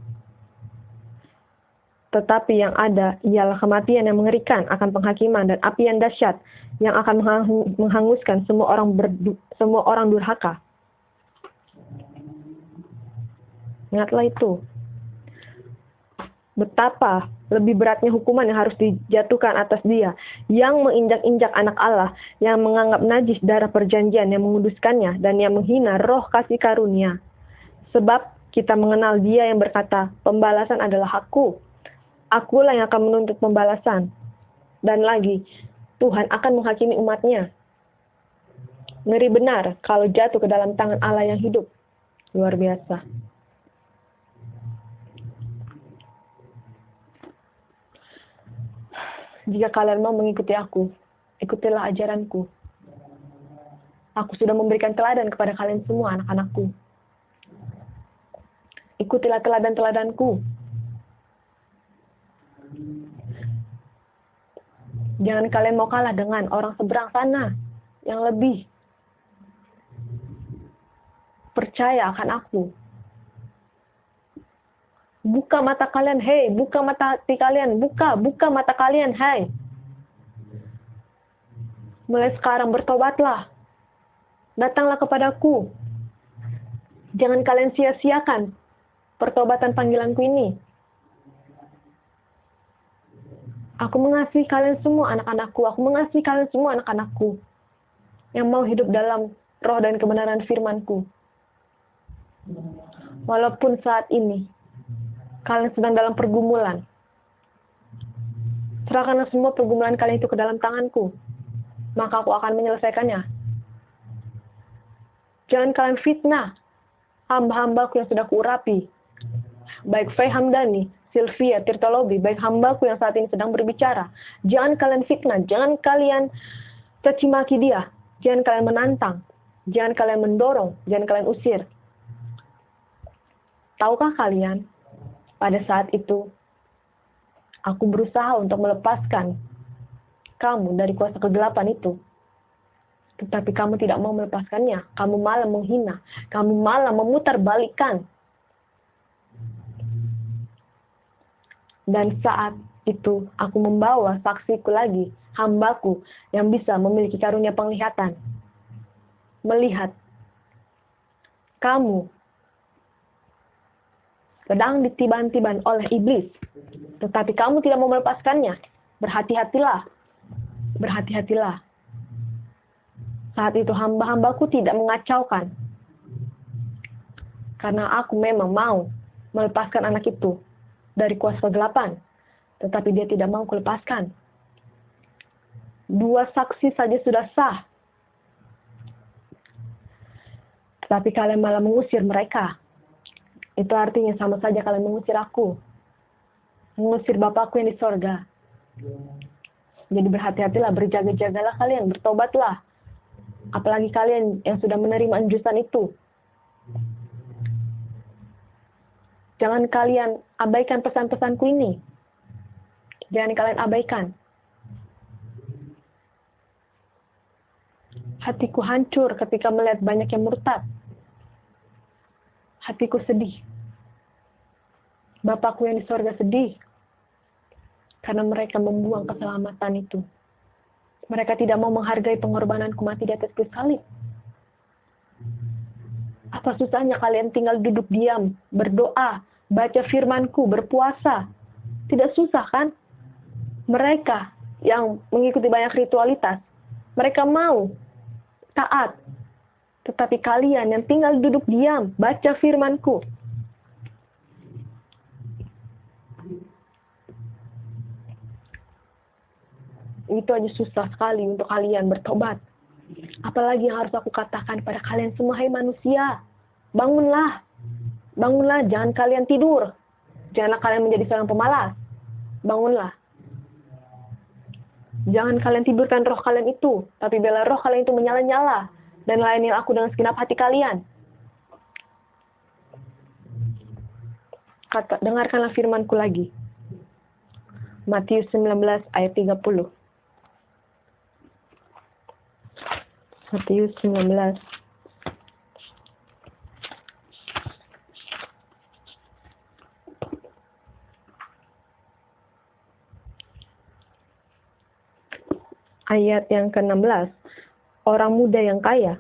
Tetapi yang ada ialah kematian yang mengerikan akan penghakiman dan api yang dahsyat yang akan menghanguskan semua orang durhaka. Ingatlah itu. Betapa lebih beratnya hukuman yang harus dijatuhkan atas dia yang menginjak-injak anak Allah, yang menganggap najis darah perjanjian, yang menguduskannya, dan yang menghina roh kasih karunia. Sebab kita mengenal dia yang berkata, pembalasan adalah hakku. Akulah yang akan menuntut pembalasan. Dan lagi, Tuhan akan menghakimi umatnya. Ngeri benar kalau jatuh ke dalam tangan Allah yang hidup. Luar biasa. Jika kalian mau mengikuti aku, ikutilah ajaranku. Aku sudah memberikan teladan kepada kalian semua, anak-anakku. Ikutilah teladan-teladanku. Jangan kalian mau kalah dengan orang seberang sana yang lebih percaya akan aku. Buka mata kalian, hei. Buka mata hati kalian. Buka mata kalian, hai. Mulai sekarang bertobatlah. Datanglah kepadaku. Jangan kalian sia-siakan pertobatan panggilanku ini. Aku mengasihi kalian semua anak-anakku. Aku mengasihi kalian semua anak-anakku. Yang mau hidup dalam roh dan kebenaran firman-Ku. Walaupun saat ini kalian sedang dalam pergumulan. Serahkanlah semua pergumulan kalian itu ke dalam tanganku. Maka aku akan menyelesaikannya. Jangan kalian fitnah hamba-hambaku yang sudah kuurapi. Baik Faye Hamdani, Sylvia Tirtolobi, baik hambaku yang saat ini sedang berbicara. Jangan kalian fitnah, jangan kalian caci maki dia. Jangan kalian menantang. Jangan kalian mendorong, jangan kalian usir. Tahukah kalian? Pada saat itu, aku berusaha untuk melepaskan kamu dari kuasa kegelapan itu. Tetapi kamu tidak mau melepaskannya. Kamu malah menghina. Kamu malah memutarbalikkan. Dan saat itu, aku membawa saksiku lagi, hambaku, yang bisa memiliki karunia penglihatan. Melihat kamu sedang ditiban-tiban oleh iblis. Tetapi kamu tidak mau melepaskannya. Berhati-hatilah. Berhati-hatilah. Saat itu hamba-hambaku tidak mengacaukan. Karena aku memang mau melepaskan anak itu dari kuasa kegelapan. Tetapi dia tidak mau kulepaskan. 2 saksi saja sudah sah. Tetapi kalian malah mengusir mereka. Itu artinya sama saja kalian mengusir aku. Mengusir Bapakku yang di sorga. Jadi berhati-hatilah, berjaga-jagalah kalian, bertobatlah. Apalagi kalian yang sudah menerima anjusan itu. Jangan kalian abaikan pesan-pesanku ini. Jangan kalian abaikan. Hatiku hancur ketika melihat banyak yang murtad. Hatiku sedih. Bapakku yang di sorga sedih. Karena mereka membuang keselamatan itu. Mereka tidak mau menghargai pengorbananku mati di atas kayu salib. Apa susahnya kalian tinggal duduk diam, berdoa, baca firmanku, berpuasa? Tidak susah kan? Mereka yang mengikuti banyak ritualitas, mereka mau taat. Tetapi kalian yang tinggal duduk diam, baca firmanku, itu aja susah sekali untuk kalian bertobat. Apalagi yang harus aku katakan pada kalian semua, hai manusia, bangunlah. Bangunlah, jangan kalian tidur. Janganlah kalian menjadi seorang pemalas. Bangunlah. Jangan kalian tidurkan roh kalian itu, tapi biarlah roh kalian itu menyala-nyala, dan layani aku dengan segenap hati kalian. Dengarkanlah firmanku lagi. Matius 19 ayat 30. Matius 19 ayat yang ke-16. Orang muda yang kaya.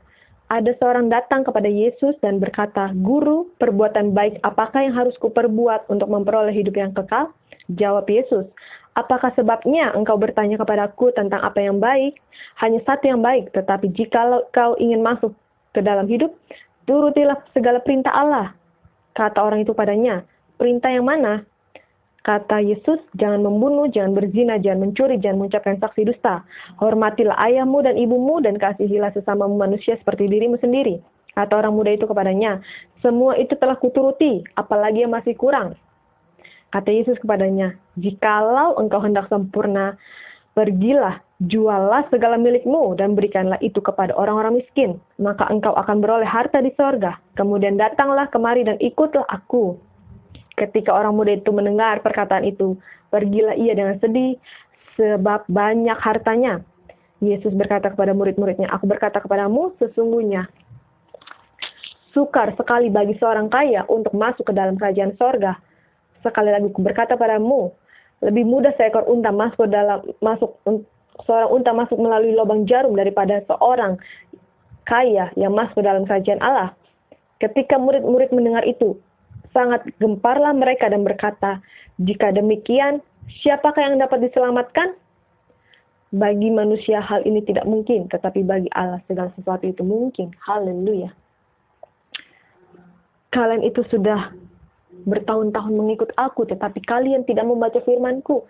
Ada seorang datang kepada Yesus dan berkata, "Guru, perbuatan baik apakah yang harus kuperbuat untuk memperoleh hidup yang kekal?" Jawab Yesus, "Apakah sebabnya engkau bertanya kepadaku tentang apa yang baik? Hanya satu yang baik, tetapi jika kau ingin masuk ke dalam hidup, turutilah segala perintah Allah." Kata orang itu padanya, "Perintah yang mana?" Kata Yesus, "Jangan membunuh, jangan berzina, jangan mencuri, jangan mengucapkan saksi dusta. Hormatilah ayahmu dan ibumu dan kasihilah sesama manusia seperti dirimu sendiri." Kata orang muda itu kepadanya, "Semua itu telah kuturuti, apalagi yang masih kurang?" Kata Yesus kepadanya, "Jikalau engkau hendak sempurna, pergilah, juallah segala milikmu dan berikanlah itu kepada orang-orang miskin. Maka engkau akan beroleh harta di sorga. Kemudian datanglah kemari dan ikutlah aku." Ketika orang muda itu mendengar perkataan itu, pergilah ia dengan sedih, sebab banyak hartanya. Yesus berkata kepada murid-muridnya, "Aku berkata kepadamu, sesungguhnya sukar sekali bagi seorang kaya untuk masuk ke dalam kerajaan sorga. Sekali lagi aku berkata padamu, lebih mudah seekor unta seorang unta masuk melalui lubang jarum daripada seorang kaya yang masuk ke dalam kerajaan Allah." Ketika murid-murid mendengar itu, sangat gemparlah mereka dan berkata, "Jika demikian, siapakah yang dapat diselamatkan?" Bagi manusia hal ini tidak mungkin, tetapi bagi Allah segala sesuatu itu mungkin. Haleluya. Kalian itu sudah bertahun-tahun mengikut aku, tetapi kalian tidak membaca firmanku.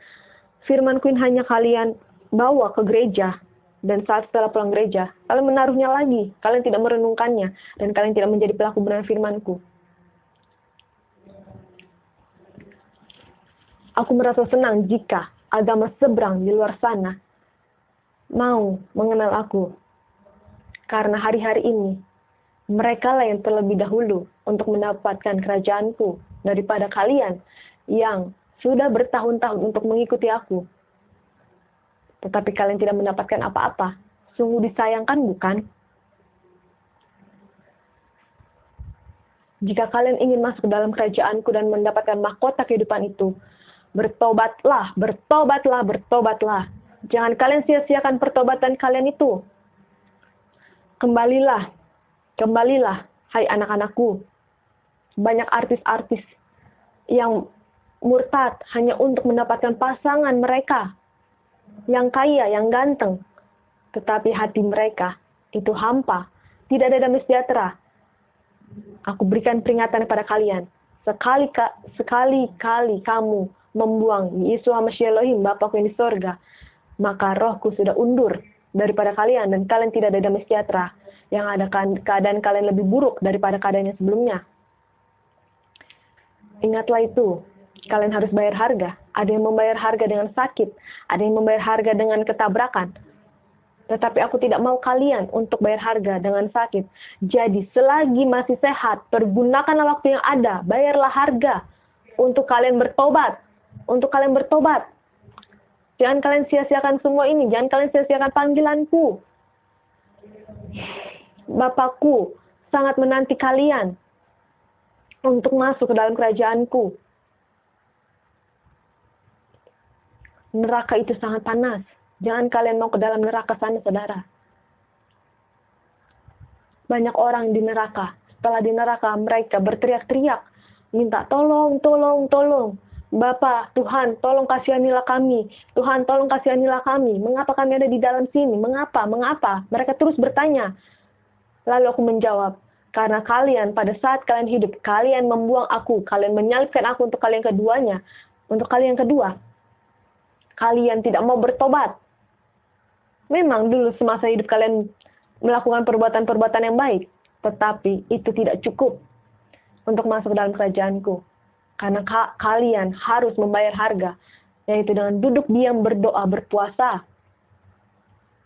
Firmanku ini hanya kalian bawa ke gereja, dan saat setelah pulang gereja, kalian menaruhnya lagi. Kalian tidak merenungkannya, dan kalian tidak menjadi pelaku benar firmanku. Aku merasa senang jika agama seberang di luar sana mau mengenal aku. Karena hari-hari ini, mereka lah yang terlebih dahulu untuk mendapatkan kerajaanku daripada kalian yang sudah bertahun-tahun untuk mengikuti aku. Tetapi kalian tidak mendapatkan apa-apa. Sungguh disayangkan, bukan? Jika kalian ingin masuk ke dalam kerajaanku dan mendapatkan mahkota kehidupan itu, bertobatlah, bertobatlah, bertobatlah. Jangan kalian sia-siakan pertobatan kalian itu. Kembalilah, kembalilah, hai anak-anakku. Banyak artis-artis yang murtad hanya untuk mendapatkan pasangan mereka yang kaya, yang ganteng. Tetapi hati mereka itu hampa, tidak ada damai sejahtera. Aku berikan peringatan kepada kalian. Sekali-kali kamu membuang Yeshua Mashiach Elohim, Bapakku yang di sorga, maka rohku sudah undur daripada kalian, dan kalian tidak ada damai sejahtera. Yang ada keadaan kalian lebih buruk daripada keadaan yang sebelumnya. Ingatlah itu, kalian harus bayar harga. Ada yang membayar harga dengan sakit, ada yang membayar harga dengan ketabrakan. Tetapi aku tidak mau kalian untuk bayar harga dengan sakit. Jadi selagi masih sehat, pergunakanlah waktu yang ada. Bayarlah harga untuk kalian bertobat. Untuk kalian bertobat. Jangan kalian sia-siakan semua ini. Jangan kalian sia-siakan panggilanku. Bapakku sangat menanti kalian untuk masuk ke dalam kerajaanku. Neraka itu sangat panas. Jangan kalian mau ke dalam neraka sana, saudara. Banyak orang di neraka. Setelah di neraka, mereka berteriak-teriak. Minta tolong, tolong, tolong. Bapa, Tuhan, tolong kasihanilah kami. Tuhan, tolong kasihanilah kami. Mengapa kami ada di dalam sini? Mengapa? Mengapa? Mereka terus bertanya. Lalu aku menjawab, karena kalian pada saat kalian hidup, kalian membuang aku. Kalian menyalibkan aku untuk kalian keduanya. Untuk kalian kedua. Kalian tidak mau bertobat. Memang dulu semasa hidup kalian melakukan perbuatan-perbuatan yang baik. Tetapi itu tidak cukup untuk masuk dalam kerajaanku. Karena kalian harus membayar harga. Yaitu dengan duduk diam, berdoa, berpuasa.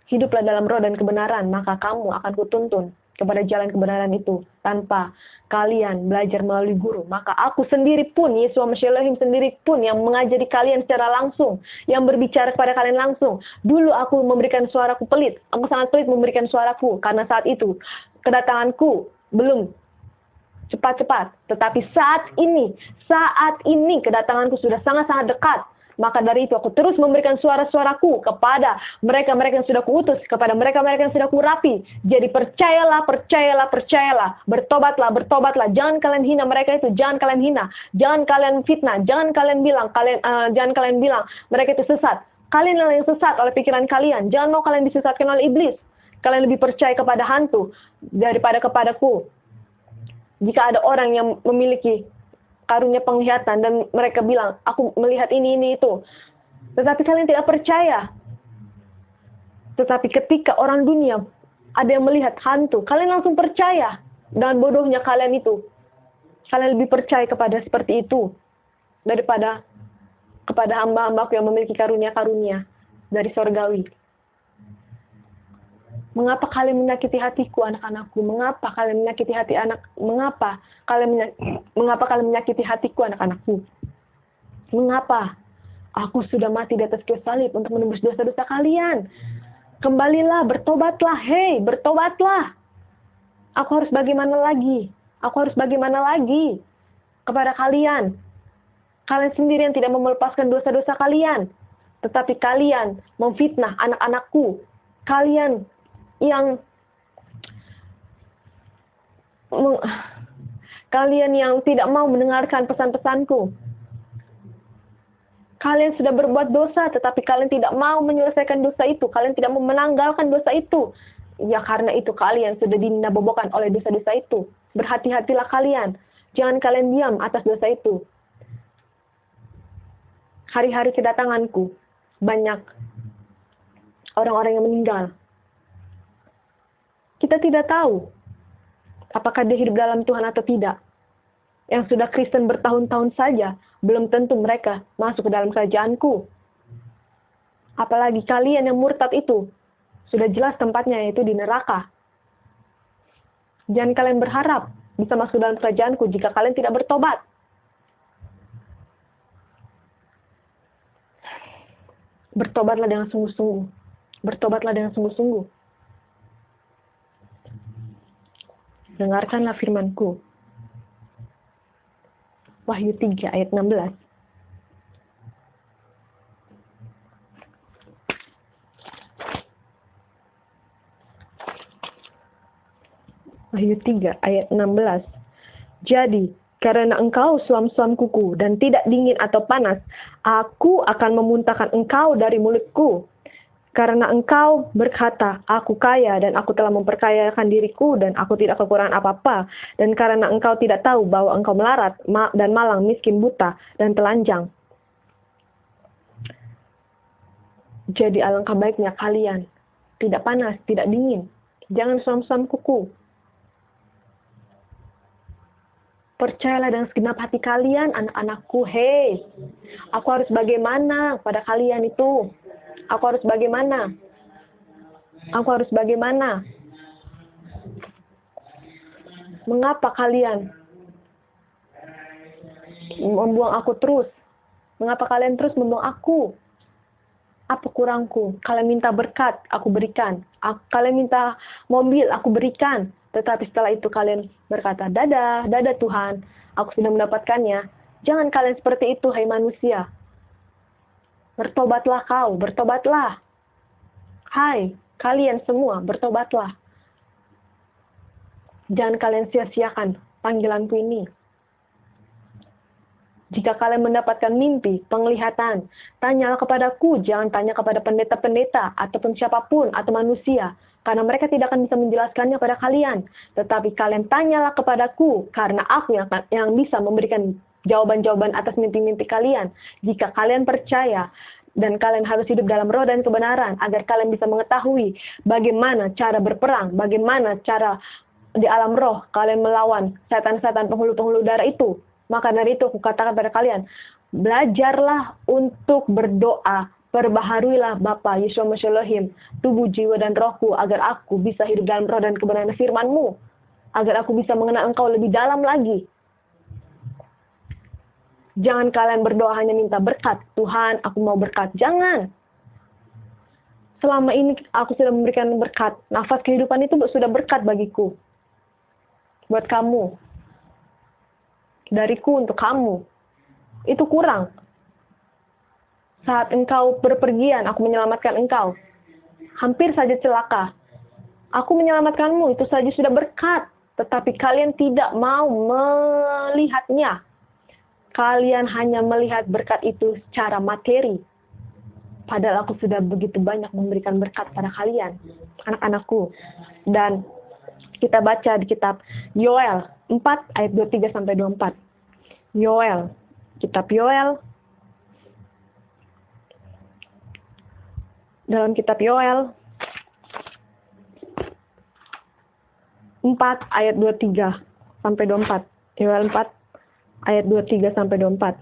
Hiduplah dalam roh dan kebenaran. Maka kamu akan kutuntun kepada jalan kebenaran itu. Tanpa kalian belajar melalui guru. Maka aku sendiri pun, Yeshua Mashiach Elohim sendiri pun yang mengajari kalian secara langsung. Yang berbicara kepada kalian langsung. Dulu aku memberikan suaraku pelit. Aku sangat pelit memberikan suaraku. Karena saat itu kedatanganku belum cepat-cepat. Tetapi saat ini kedatanganku sudah sangat-sangat dekat. Maka dari itu aku terus memberikan suara-suaraku kepada mereka-mereka yang sudah kuutus, kepada mereka-mereka yang sudah kurapi. Jadi percayalah, percayalah, percayalah. Bertobatlah, bertobatlah. Jangan kalian hina mereka itu, jangan kalian hina. Jangan kalian fitnah, jangan kalian bilang mereka itu sesat. Kalian yang sesat oleh pikiran kalian. Jangan mau kalian disesatkan oleh iblis. Kalian lebih percaya kepada hantu daripada kepadaku. Jika ada orang yang memiliki karunia penglihatan dan mereka bilang, aku melihat ini, itu. Tetapi kalian tidak percaya. Tetapi ketika orang dunia ada yang melihat hantu, kalian langsung percaya. Dan bodohnya kalian itu. Kalian lebih percaya kepada seperti itu. Daripada kepada hamba-hambaku yang memiliki karunia-karunia dari sorgawi. Mengapa kalian menyakiti hatiku, anak-anakku? Mengapa kalian menyakiti hati Mengapa kalian menyakiti hatiku, anak-anakku? Mengapa? Aku sudah mati di atas kayu salib untuk menembus dosa-dosa kalian. Kembalilah, bertobatlah. Hei, bertobatlah. Aku harus bagaimana lagi? Aku harus bagaimana lagi kepada kalian? Kalian sendiri yang tidak mau melepaskan dosa-dosa kalian. Tetapi kalian memfitnah anak-anakku. Kalian yang tidak mau mendengarkan pesan-pesanku. Kalian sudah berbuat dosa, tetapi kalian tidak mau menyelesaikan dosa itu. Kalian tidak mau menanggalkan dosa itu. Ya karena itu kalian sudah dinabobokan oleh dosa-dosa itu. Berhati-hatilah kalian. Jangan kalian diam atas dosa itu. Hari-hari kedatanganku, banyak orang-orang yang meninggal. Kita tidak tahu apakah dia hidup dalam Tuhan atau tidak. Yang sudah Kristen bertahun-tahun saja, belum tentu mereka masuk ke dalam kerajaanku. Apalagi kalian yang murtad itu, sudah jelas tempatnya yaitu di neraka. Jangan kalian berharap bisa masuk dalam kerajaanku jika kalian tidak bertobat. Bertobatlah dengan sungguh-sungguh. Bertobatlah dengan sungguh-sungguh. Dengarkanlah firman-Ku. Wahyu 3 ayat 16. Wahyu 3 ayat 16. Jadi, karena engkau suam-suam kuku dan tidak dingin atau panas, aku akan memuntahkan engkau dari mulutku. Karena engkau berkata, aku kaya dan aku telah memperkayakan diriku dan aku tidak kekurangan apa-apa. Dan karena engkau tidak tahu bahwa engkau melarat dan malang, miskin, buta, dan telanjang. Jadi alangkah baiknya kalian tidak panas, tidak dingin. Jangan suam-suam kuku. Percayalah dengan segenap hati kalian, anak-anakku. Hei, aku harus bagaimana pada kalian itu? Aku harus bagaimana? Aku harus bagaimana? Mengapa kalian membuang aku terus? Mengapa kalian terus membuang aku? Apa kurangku? Kalian minta berkat, aku berikan. Kalian minta mobil, aku berikan. Tetapi setelah itu kalian berkata, dadah, dadah Tuhan, aku sudah mendapatkannya. Jangan kalian seperti itu, hai manusia. Bertobatlah kau, bertobatlah. Hai, kalian semua, bertobatlah. Jangan kalian sia-siakan panggilanku ini. Jika kalian mendapatkan mimpi, penglihatan, tanyalah kepadaku, jangan tanya kepada pendeta-pendeta, ataupun siapapun, atau manusia, karena mereka tidak akan bisa menjelaskannya pada kalian. Tetapi kalian tanyalah kepadaku, karena aku yang bisa memberikan jawaban-jawaban atas mimpi-mimpi kalian. Jika kalian percaya, dan kalian harus hidup dalam roh dan kebenaran, agar kalian bisa mengetahui bagaimana cara berperang, bagaimana cara di alam roh kalian melawan setan-setan penghulu-penghulu darah itu. Maka dari itu aku katakan pada kalian, belajarlah untuk berdoa, perbaharuilah Bapa Yeshua Mashiach Elohim, tubuh, jiwa, dan rohku, agar aku bisa hidup dalam roh dan kebenaran firman-Mu, agar aku bisa mengenal Engkau lebih dalam lagi. Jangan kalian berdoa hanya minta berkat, Tuhan aku mau berkat, jangan. Selama ini aku sudah memberikan berkat, nafas kehidupan itu sudah berkat bagiku, buat kamu. Dariku untuk kamu. Itu kurang. Saat engkau berpergian, aku menyelamatkan engkau. Hampir saja celaka. Aku menyelamatkanmu, itu saja sudah berkat. Tetapi kalian tidak mau melihatnya. Kalian hanya melihat berkat itu secara materi. Padahal aku sudah begitu banyak memberikan berkat pada kalian, anak-anakku. Dan kita baca di kitab Yoel 4 ayat 23-24. Yoel, kitab Yoel. Dalam kitab Yoel 4 ayat 23-24. Yoel 4 ayat 23-24.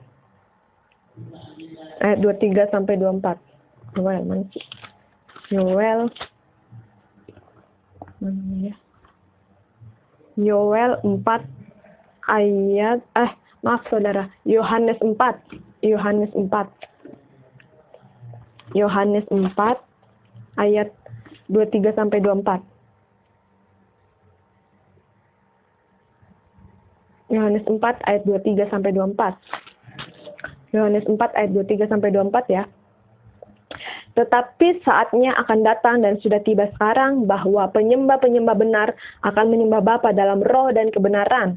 Ayat 23-24. Yoel mana sih? Yoel mana ya? Yoel 4 ayat maaf saudara, Yohanes 4 ayat 23-24. Yohanes 4 ayat 23-24. Yohanes 4 ayat 23-24 ya. Tetapi saatnya akan datang dan sudah tiba sekarang bahwa penyembah-penyembah benar akan menyembah Bapa dalam roh dan kebenaran.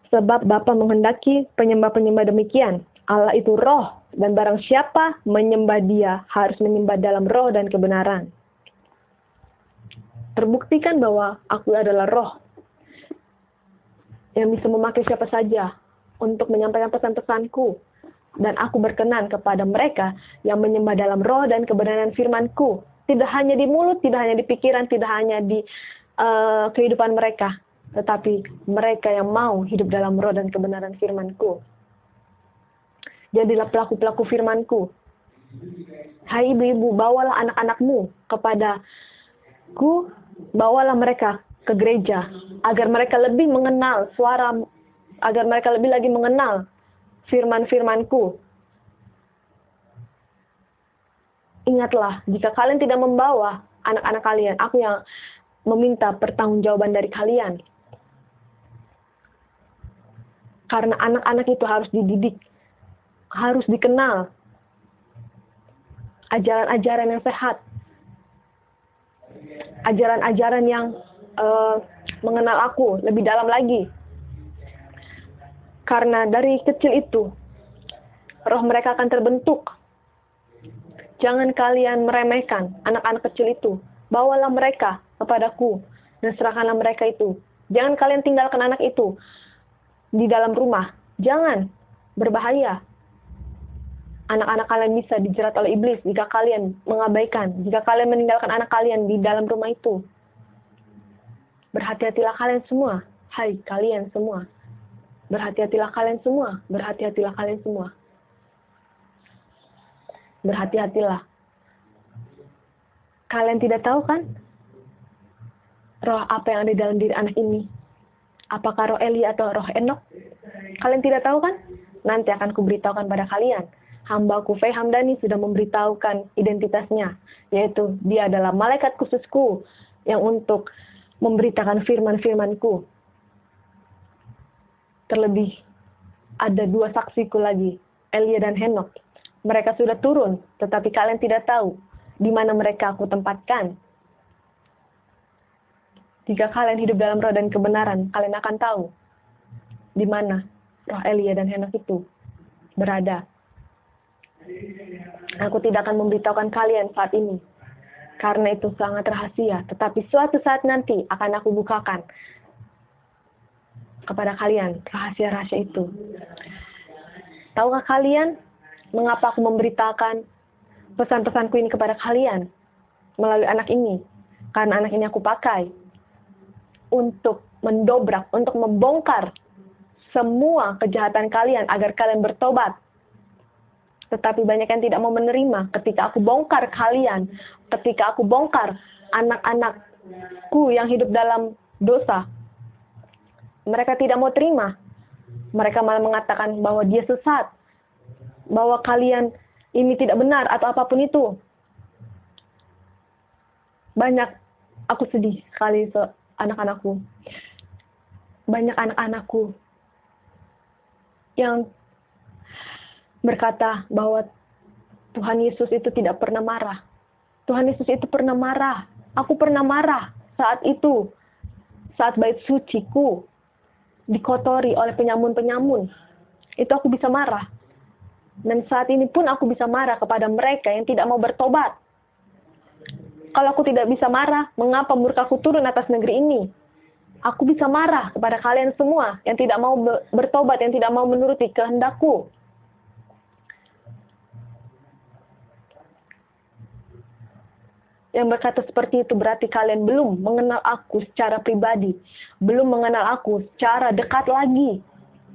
Sebab Bapa menghendaki penyembah-penyembah demikian. Allah itu roh, dan barang siapa menyembah Dia harus menyembah dalam roh dan kebenaran. Terbuktikan bahwa aku adalah roh yang bisa memakai siapa saja untuk menyampaikan pesan-pesanku. Dan aku berkenan kepada mereka yang menyembah dalam roh dan kebenaran firman-Ku. Tidak hanya di mulut, tidak hanya di pikiran, tidak hanya di kehidupan mereka. Tetapi mereka yang mau hidup dalam roh dan kebenaran firman-Ku. Jadilah pelaku-pelaku firman-Ku. Hai ibu-ibu, bawalah anak-anakmu kepadaku, bawalah mereka ke gereja. Agar mereka lebih mengenal agar mereka lebih lagi mengenal firman-firman-Ku. Ingatlah, jika kalian tidak membawa anak-anak kalian, aku yang meminta pertanggungjawaban dari kalian. Karena anak-anak itu harus dididik, harus dikenal ajaran-ajaran yang sehat, ajaran-ajaran yang mengenal aku lebih dalam lagi. Karena dari kecil itu, roh mereka akan terbentuk. Jangan kalian meremehkan anak-anak kecil itu. Bawalah mereka kepadaku dan serahkanlah mereka itu. Jangan kalian tinggalkan anak itu di dalam rumah. Jangan, berbahaya. Anak-anak kalian bisa dijerat oleh iblis jika kalian mengabaikan, jika kalian meninggalkan anak kalian di dalam rumah itu. Berhati-hatilah kalian semua. Hai kalian semua. Berhati-hatilah kalian semua. Berhati-hatilah kalian semua. Berhati-hatilah. Kalian tidak tahu kan? Roh apa yang ada di dalam diri anak ini? Apakah roh Eli atau roh Enok? Kalian tidak tahu kan? Nanti akan kuberitahukan pada kalian. Hambaku Faye Hamdani sudah memberitahukan identitasnya. Yaitu dia adalah malaikat khususku yang untuk memberitakan firman-firmanku. Terlebih ada 2 saksiku lagi, Elia dan Henok. Mereka sudah turun, tetapi kalian tidak tahu di mana mereka aku tempatkan. Jika kalian hidup dalam roh dan kebenaran, kalian akan tahu di mana roh Elia dan Henok itu berada. Aku tidak akan memberitahukan kalian saat ini, karena itu sangat rahasia. Tetapi suatu saat nanti akan aku bukakan kepada kalian rahasia-rahasia itu. Tahukah kalian mengapa aku memberitakan pesan-pesanku ini kepada kalian melalui anak ini? Karena anak ini aku pakai untuk mendobrak, untuk membongkar semua kejahatan kalian agar kalian bertobat. Tetapi banyak yang tidak mau menerima ketika aku bongkar kalian, ketika aku bongkar anak-anakku yang hidup dalam dosa. Mereka tidak mau terima. Mereka malah mengatakan bahwa dia sesat, bahwa kalian ini tidak benar atau apapun itu. Banyak, aku sedih sekali anak-anakku. Banyak anak-anakku yang berkata bahwa Tuhan Yesus itu tidak pernah marah. Tuhan Yesus itu pernah marah. Aku pernah marah saat itu. Saat bait suciku dikotori oleh penyamun-penyamun. Itu aku bisa marah. Dan saat ini pun aku bisa marah kepada mereka yang tidak mau bertobat. Kalau aku tidak bisa marah, mengapa murkaku turun atas negeri ini? Aku bisa marah kepada kalian semua yang tidak mau bertobat, yang tidak mau menuruti kehendakku. Yang berkata seperti itu berarti kalian belum mengenal aku secara pribadi. Belum mengenal aku secara dekat lagi.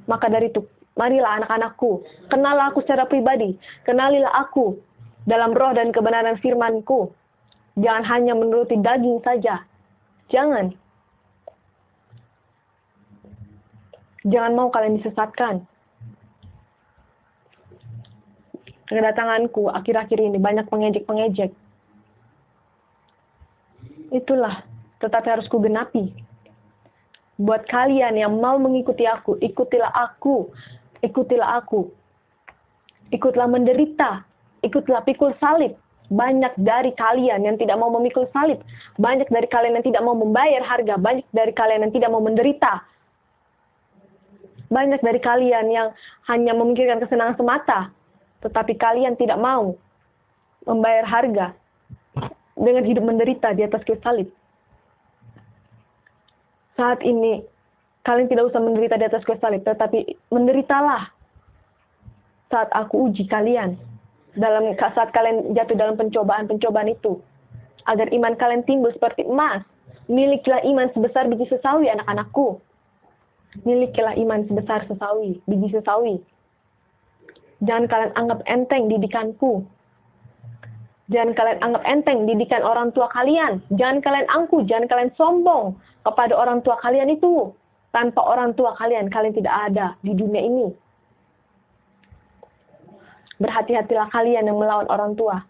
Maka dari itu, marilah anak-anakku, kenallah aku secara pribadi. Kenalilah aku dalam roh dan kebenaran firman-Ku. Jangan hanya menuruti daging saja. Jangan. Jangan mau kalian disesatkan. Kedatanganku akhir-akhir ini banyak pengejek-pengejek. Itulah, tetapi harus kugenapi. Buat kalian yang mau mengikuti aku, ikutilah aku. Ikutilah aku. Ikutlah menderita. Ikutlah pikul salib. Banyak dari kalian yang tidak mau memikul salib. Banyak dari kalian yang tidak mau membayar harga. Banyak dari kalian yang tidak mau menderita. Banyak dari kalian yang hanya memikirkan kesenangan semata. Tetapi kalian tidak mau membayar harga dengan hidup menderita di atas kayu salib. Saat ini, kalian tidak usah menderita di atas kayu salib, tetapi menderitalah saat aku uji kalian. Saat kalian jatuh dalam pencobaan-pencobaan itu. Agar iman kalian timbul seperti emas. Milikilah iman sebesar biji sesawi, anak-anakku. Milikilah iman sebesar biji sesawi. Jangan kalian anggap enteng didikanku. Jangan kalian anggap enteng didikan orang tua kalian. Jangan kalian angkuh, jangan kalian sombong kepada orang tua kalian itu. Tanpa orang tua kalian, kalian tidak ada di dunia ini. Berhati-hatilah kalian yang melawan orang tua,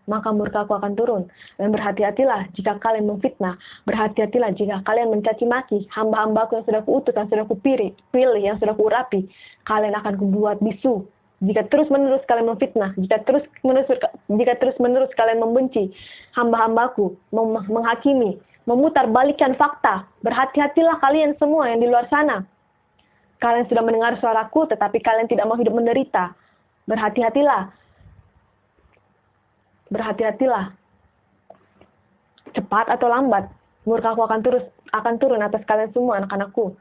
maka murkaku akan turun. Dan berhati-hatilah jika kalian memfitnah. Berhati-hatilah jika kalian mencaci maki hamba-hambaku yang sudah kuutus, yang sudah kupilih, yang sudah kuurapi. Kalian akan kubuat bisu. Jika terus-menerus kalian memfitnah, jika terus-menerus kalian membenci hamba-hambaku, menghakimi, memutar balikan fakta, berhati-hatilah kalian semua yang di luar sana. Kalian sudah mendengar suaraku, tetapi kalian tidak mau hidup menderita. Berhati-hatilah. Berhati-hatilah. Cepat atau lambat, murkaku akan turun atas kalian semua, anak-anakku.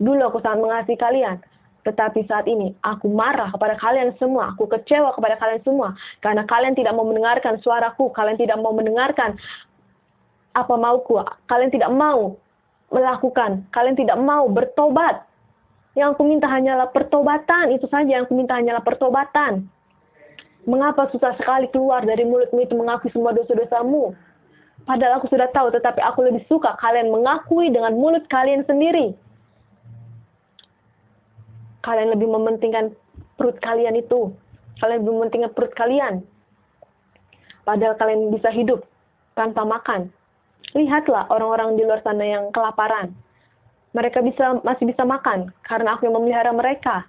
Dulu aku sangat mengasihi kalian, tetapi saat ini aku marah kepada kalian semua. Aku kecewa kepada kalian semua, karena kalian tidak mau mendengarkan suaraku. Kalian tidak mau mendengarkan apa mauku. Kalian tidak mau melakukan. Kalian tidak mau bertobat. Yang aku minta hanyalah pertobatan. Itu saja yang aku minta hanyalah pertobatan. Mengapa susah sekali keluar dari mulutmu itu mengakui semua dosa-dosamu? Padahal aku sudah tahu, tetapi aku lebih suka kalian mengakui dengan mulut kalian sendiri. Kalian lebih mementingkan perut kalian itu. Kalian lebih mementingkan perut kalian. Padahal kalian bisa hidup tanpa makan. Lihatlah orang-orang di luar sana yang kelaparan. Mereka masih bisa makan karena aku yang memelihara mereka.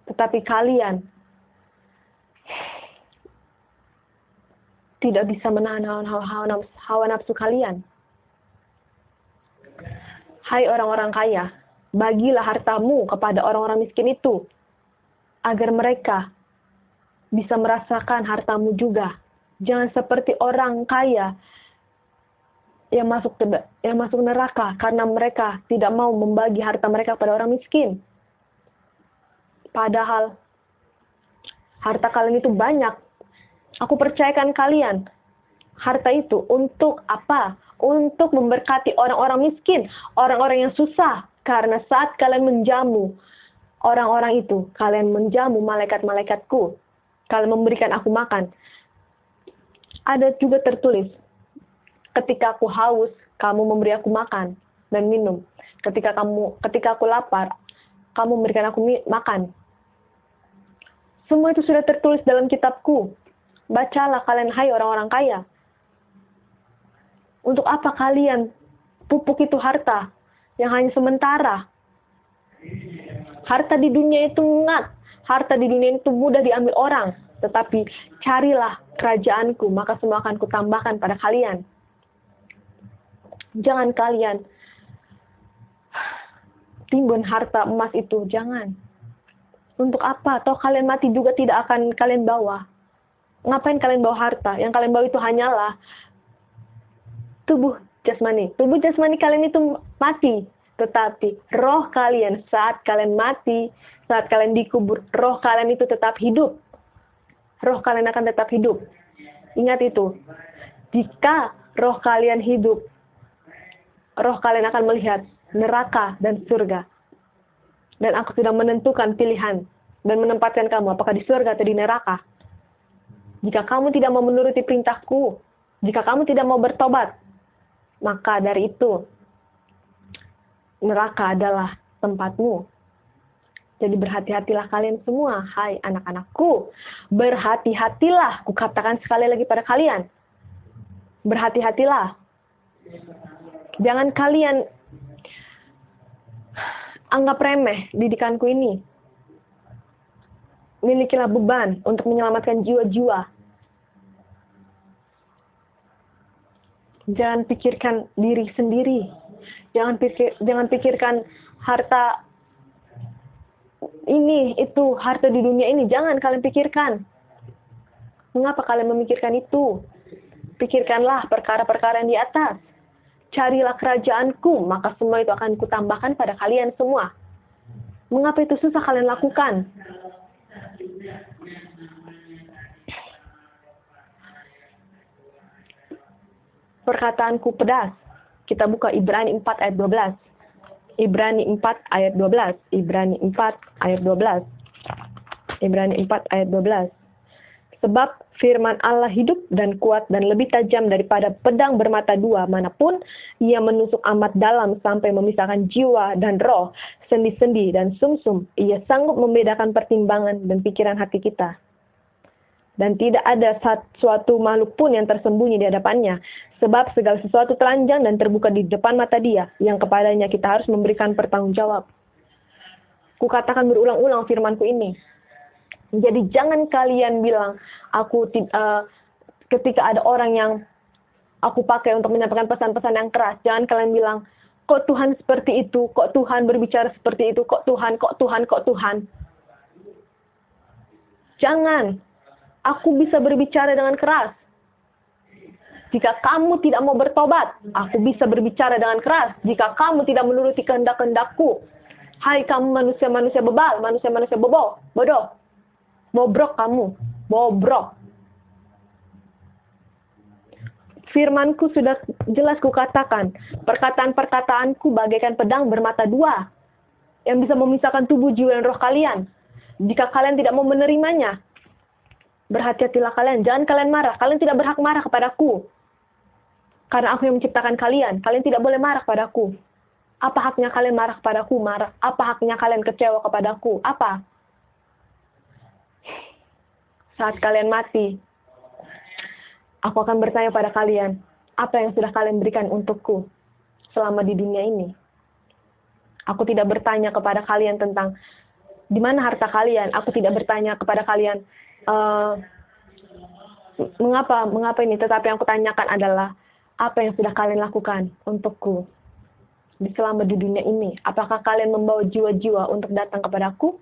Tetapi kalian tidak bisa menahan hawa nafsu kalian. Hai orang-orang kaya, bagilah hartamu kepada orang-orang miskin itu, agar mereka bisa merasakan hartamu juga. Jangan seperti orang kaya yang masuk neraka karena mereka tidak mau membagi harta mereka kepada orang miskin. Padahal harta kalian itu banyak. Aku percayakan kalian, harta itu untuk apa? Untuk memberkati orang-orang miskin, orang-orang yang susah. Karena saat kalian menjamu orang-orang itu, kalian menjamu malaikat-malaikatku. Kalian memberikan aku makan. Ada juga tertulis, ketika aku haus, kamu memberi aku makan dan minum. Ketika aku lapar, kamu memberikan aku makan. Semua itu sudah tertulis dalam kitabku. Bacalah kalian, hai orang-orang kaya. Untuk apa kalian pupuk itu harta yang hanya sementara? Harta di dunia itu ngat. Harta di dunia itu mudah diambil orang. Tetapi carilah kerajaanku, maka semua akan kutambahkan pada kalian. Jangan kalian timbun harta emas itu, jangan. Untuk apa? Atau kalian mati juga tidak akan kalian bawa. Ngapain kalian bawa harta? Yang kalian bawa itu hanyalah tubuh jasmani. Tubuh jasmani kalian itu mati. Tetapi roh kalian saat kalian mati, saat kalian dikubur, roh kalian itu tetap hidup. Roh kalian akan tetap hidup. Ingat itu. Jika roh kalian hidup, roh kalian akan melihat neraka dan surga. Dan aku sudah menentukan pilihan dan menempatkan kamu apakah di surga atau di neraka. Jika kamu tidak mau menuruti perintahku, jika kamu tidak mau bertobat, maka dari itu neraka adalah tempatmu. Jadi berhati-hatilah kalian semua, hai anak-anakku. Berhati-hatilah, kukatakan sekali lagi pada kalian. Berhati-hatilah. Jangan kalian anggap remeh didikanku ini. Milikilah beban untuk menyelamatkan jiwa-jiwa. Jangan pikirkan diri sendiri. Jangan pikirkan harta ini, itu, harta di dunia ini. Jangan kalian pikirkan. Mengapa kalian memikirkan itu? Pikirkanlah perkara-perkara yang di atas. Carilah kerajaanku, maka semua itu akan kutambahkan pada kalian semua. Mengapa itu susah kalian lakukan? Perkataanku pedas. Kita buka Ibrani 4 ayat 12. Ibrani 4 ayat 12. Ibrani 4 ayat 12. Ibrani 4 ayat 12. Sebab firman Allah hidup dan kuat dan lebih tajam daripada pedang bermata dua manapun ia menusuk amat dalam sampai memisahkan jiwa dan roh, sendi-sendi dan sumsum. Ia sanggup membedakan pertimbangan dan pikiran hati kita. Dan tidak ada suatu makhluk pun yang tersembunyi di hadapannya. Sebab segala sesuatu telanjang dan terbuka di depan mata Dia, yang kepadanya kita harus memberikan pertanggungjawab. Kukatakan berulang-ulang firmanku ini. Jadi jangan kalian bilang, ketika ada orang yang aku pakai untuk menyampaikan pesan-pesan yang keras, jangan kalian bilang, kok Tuhan seperti itu, kok Tuhan berbicara seperti itu, kok Tuhan. Jangan. Aku bisa berbicara dengan keras. Jika kamu tidak mau bertobat, aku bisa berbicara dengan keras. Jika kamu tidak menuruti kehendak-kehendakku, hai kamu manusia-manusia bebal, manusia-manusia bodoh, bobrok kamu, bobrok. Firmanku sudah jelas kukatakan, perkataan-perkataanku bagaikan pedang bermata dua, yang bisa memisahkan tubuh, jiwa, dan roh kalian. Jika kalian tidak mau menerimanya, berhati-hatilah kalian, jangan kalian marah. Kalian tidak berhak marah kepadaku. Karena aku yang menciptakan kalian. Kalian tidak boleh marah kepadaku. Apa haknya kalian marah kepadaku? Marah. Apa haknya kalian kecewa kepadaku? Apa? Saat kalian mati, aku akan bertanya pada kalian, apa yang sudah kalian berikan untukku selama di dunia ini? Aku tidak bertanya kepada kalian tentang di mana harta kalian. Aku tidak bertanya kepada kalian, mengapa ini. Tetapi yang aku tanyakan adalah, apa yang sudah kalian lakukan untukku selama di dunia ini? Apakah kalian membawa jiwa-jiwa untuk datang kepadaku?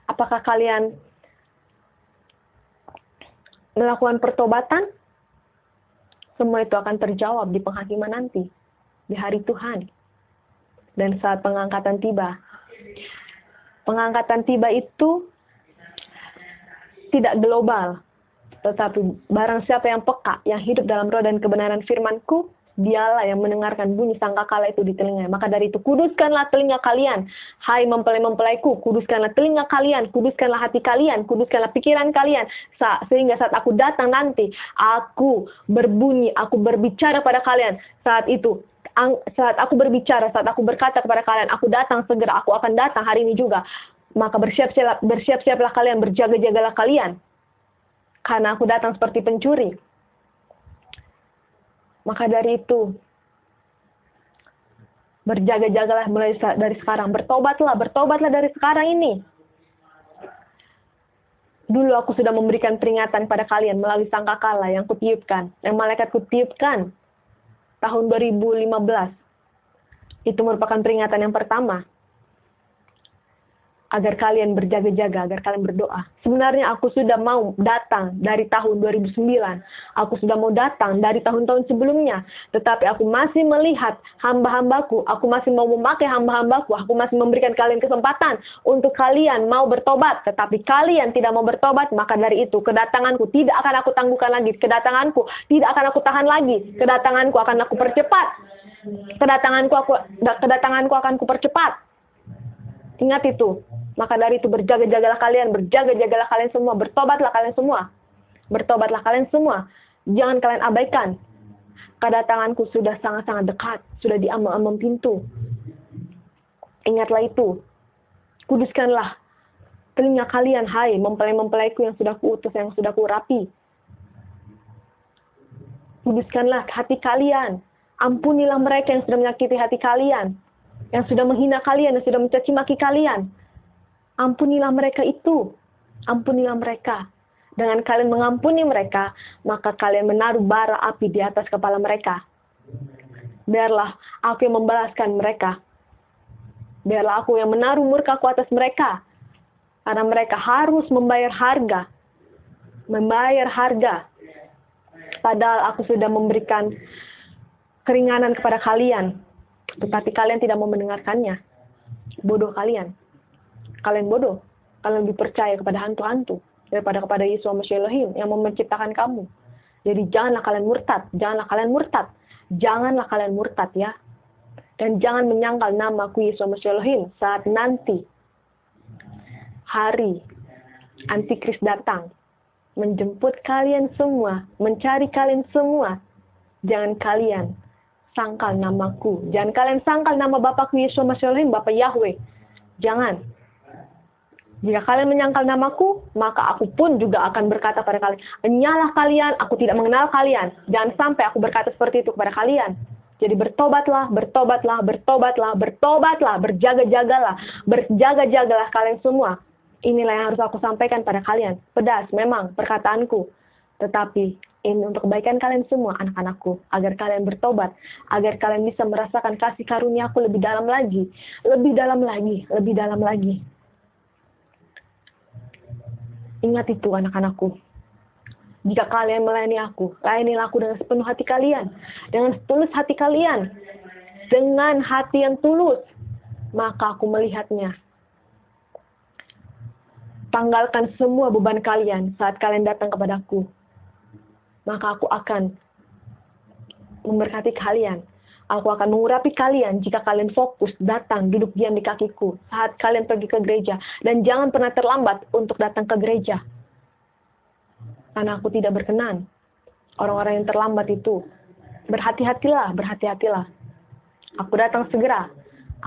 Apakah kalian melakukan pertobatan? Semua itu akan terjawab di penghakiman nanti, di hari Tuhan. Dan saat pengangkatan tiba. Pengangkatan tiba itu tidak global. Tetapi barang siapa yang peka, yang hidup dalam roh dan kebenaran firmanku, dialah yang mendengarkan bunyi sangkakala itu di telinganya. Maka dari itu, kuduskanlah telinga kalian. Hai mempelai-mempelaiku, kuduskanlah telinga kalian, kuduskanlah hati kalian, kuduskanlah pikiran kalian. Sehingga saat aku datang nanti, aku berbunyi, aku berbicara pada kalian. Saat itu, saat aku berbicara, saat aku berkata kepada kalian, aku datang segera, aku akan datang hari ini juga. Maka bersiap-siaplah kalian, berjaga-jagalah kalian. Karena aku datang seperti pencuri. Maka dari itu, berjaga-jagalah mulai dari sekarang. Bertobatlah dari sekarang ini. Dulu aku sudah memberikan peringatan pada kalian melalui sangkakala yang kutiupkan, yang malaikat kutiupkan tahun 2015. Itu merupakan peringatan yang pertama. Agar kalian berjaga-jaga, agar kalian berdoa. Sebenarnya aku sudah mau datang dari tahun 2009. Aku sudah mau datang dari tahun-tahun sebelumnya. Tetapi aku masih melihat hamba-hambaku. Aku masih mau memakai hamba-hambaku. Aku masih memberikan kalian kesempatan untuk kalian mau bertobat. Tetapi kalian tidak mau bertobat. Maka dari itu kedatanganku tidak akan aku tangguhkan lagi. Kedatanganku tidak akan aku tahan lagi. Kedatanganku akan aku percepat. Kedatanganku akan kupercepat. Ingat itu. Maka dari itu berjaga-jagalah kalian semua, bertobatlah kalian semua. Bertobatlah kalian semua. Jangan kalian abaikan. Kedatanganku sudah sangat-sangat dekat, sudah di ambang-ambang pintu. Ingatlah itu. Kuduskanlah telinga kalian, hai mempelai-mempelaiku yang sudah kuutus, yang sudah kurapi. Kuduskanlah hati kalian. Ampunilah mereka yang sudah menyakiti hati kalian, yang sudah menghina kalian, yang sudah mencaci maki kalian. Ampunilah mereka itu. Ampunilah mereka. Dengan kalian mengampuni mereka, maka kalian menaruh bara api di atas kepala mereka. Biarlah aku yang membalaskan mereka. Biarlah aku yang menaruh murkaku atas mereka. Karena mereka harus membayar harga. Membayar harga. Padahal aku sudah memberikan keringanan kepada kalian. Tetapi kalian tidak mau mendengarkannya. Bodoh kalian. Kalian bodoh. Kalian lebih percaya kepada hantu-hantu daripada kepada Yesus Masya Elohim yang menciptakan kamu. Jadi janganlah kalian murtad. Janganlah kalian murtad. Janganlah kalian murtad ya. Dan jangan menyangkal namaku Yesus Masya Elohim saat nanti hari Antikris datang. Menjemput kalian semua. Mencari kalian semua. Jangan kalian sangkal namaku. Jangan kalian sangkal nama Bapakku Yesus Masya Elohim, Bapak Yahweh. Jangan. Jika kalian menyangkal namaku, maka aku pun juga akan berkata pada kalian, enyalah kalian, aku tidak mengenal kalian. Jangan sampai aku berkata seperti itu kepada kalian. Jadi bertobatlah, bertobatlah, bertobatlah, bertobatlah, berjaga-jagalah, berjaga-jagalah kalian semua. Inilah yang harus aku sampaikan pada kalian. Pedas memang perkataanku. Tetapi ini untuk kebaikan kalian semua, anak-anakku. Agar kalian bertobat. Agar kalian bisa merasakan kasih karunia-Ku lebih dalam lagi. Lebih dalam lagi. Lebih dalam lagi. Ingat itu anak-anakku. Jika kalian melayani aku, layanilah aku dengan sepenuh hati kalian, dengan setulus hati kalian, dengan hati yang tulus, maka aku melihatnya. Tanggalkan semua beban kalian saat kalian datang kepadaku, maka aku akan memberkati kalian. Aku akan mengurapi kalian jika kalian fokus, datang, duduk diam di kakiku saat kalian pergi ke gereja. Dan jangan pernah terlambat untuk datang ke gereja. Karena aku tidak berkenan orang-orang yang terlambat itu. Berhati-hatilah, berhati-hatilah. Aku datang segera.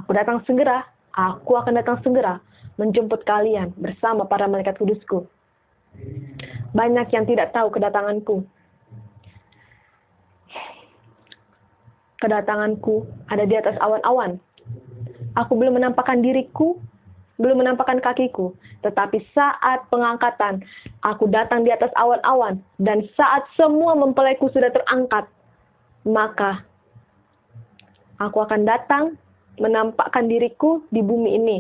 Aku datang segera. Aku akan datang segera menjemput kalian bersama para malaikat kudusku. Banyak yang tidak tahu kedatanganku. Kedatanganku ada di atas awan-awan. Aku belum menampakkan diriku, belum menampakkan kakiku. Tetapi saat pengangkatan, aku datang di atas awan-awan. Dan saat semua mempelaiku sudah terangkat, maka aku akan datang menampakkan diriku di bumi ini.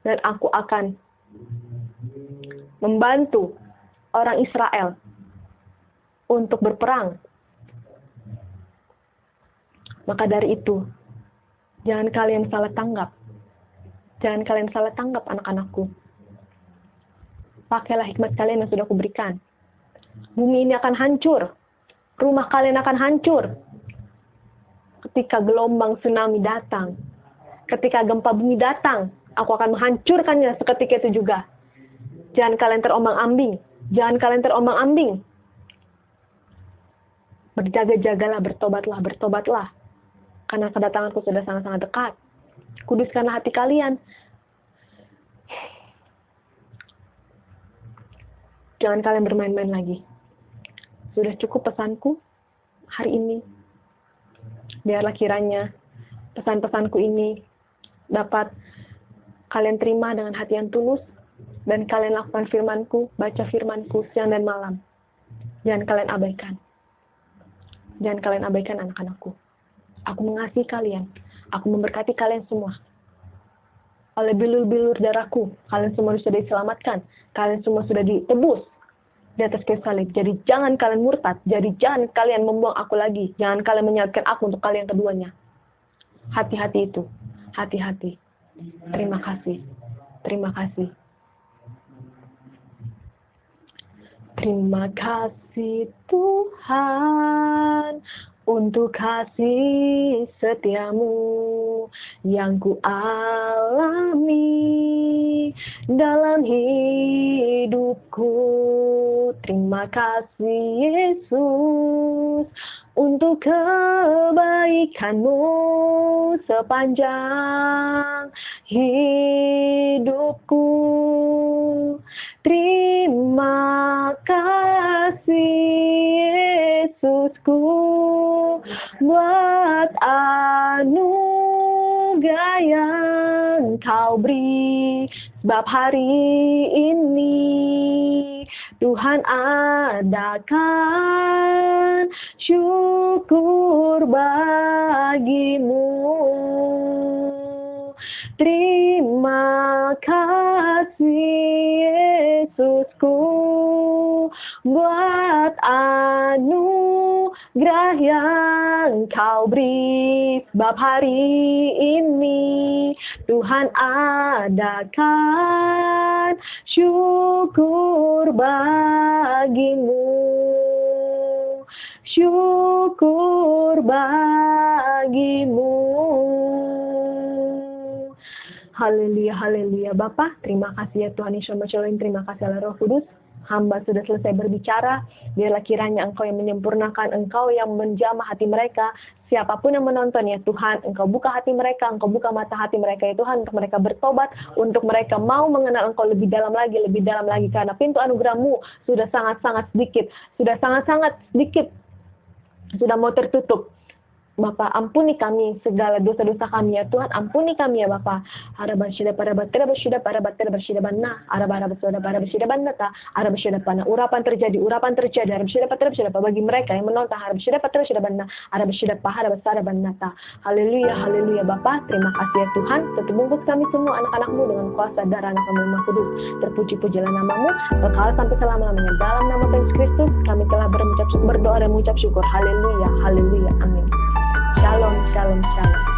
Dan aku akan membantu orang Israel untuk berperang. Maka dari itu, jangan kalian salah tanggap. Jangan kalian salah tanggap anak-anakku. Pakailah hikmat kalian yang sudah kuberikan. Bumi ini akan hancur. Rumah kalian akan hancur. Ketika gelombang tsunami datang. Ketika gempa bumi datang. Aku akan menghancurkannya seketika itu juga. Jangan kalian terombang-ambing. Jangan kalian terombang-ambing. Berjaga-jagalah, bertobatlah, bertobatlah. Karena kedatanganku sudah sangat-sangat dekat. Kuduskanlah hati kalian. Jangan kalian bermain-main lagi. Sudah cukup pesanku hari ini. Biarlah kiranya pesan-pesanku ini dapat kalian terima dengan hati yang tulus. Dan kalian lakukan firmanku, baca firmanku siang dan malam. Jangan kalian abaikan. Jangan kalian abaikan anak-anakku. Aku mengasihi kalian. Aku memberkati kalian semua. Oleh bilur-bilur darahku, kalian semua sudah diselamatkan. Kalian semua sudah ditebus di atas kayu salib. Jadi jangan kalian murtad. Jadi jangan kalian membuang aku lagi. Jangan kalian menyalibkan aku untuk kali yang keduanya. Hati-hati itu. Hati-hati. Terima kasih. Terima kasih. Terima kasih Tuhan untuk kasih setiamu yang ku alami dalam hidupku. Terima kasih Yesus untuk kebaikanmu sepanjang hidupku. Terima kasih Yesusku buat anugerah yang kau beri. Sebab hari ini Tuhan adakan syukur bagimu. Terima kasih Yesusku buat anugerah yang kau beri. Sebab hari ini Tuhan adakan syukur bagimu. Syukur bagimu. Haleluya, haleluya. Bapa, terima kasih ya Tuhan Yesus Shalom. Terima kasih Allah Roh Kudus. Hamba sudah selesai berbicara. Biarlah kiranya Engkau yang menyempurnakan, Engkau yang menjamah hati mereka. Siapapun yang menonton ya Tuhan, Engkau buka hati mereka, Engkau buka mata hati mereka ya Tuhan, untuk mereka bertobat, untuk mereka mau mengenal Engkau lebih dalam lagi, karena pintu anugerah-Mu sudah sangat-sangat sedikit, sudah sangat-sangat sedikit, sudah mau tertutup. Bapa, ampuni kami segala dosa-dosa kami ya Tuhan, ampuni kami ya Bapa. Haraban syida pada batera bersyida pada batera bersyida banna, araba bersyida pada bersyida banna ta, araba syida pana urapan terjadi, araba syida pada bersyida bagi mereka yang menonton, araba syida pada bersyida banna, araba syida paha besar banna ta. Haleluya, haleluya Bapa, terima kasih ya Tuhan, tetap bungkus kami semua anak-anak-Mu dengan kuasa darah anak Kamu yang Maha Kudus. Terpuji-pujilah nama-Mu, kekal sampai selama-lamanya. Dalam nama Tuhan Kristus, kami telah berdoa dan mengucap syukur. Haleluya, haleluya, amin. Shalom, shalom, shalom.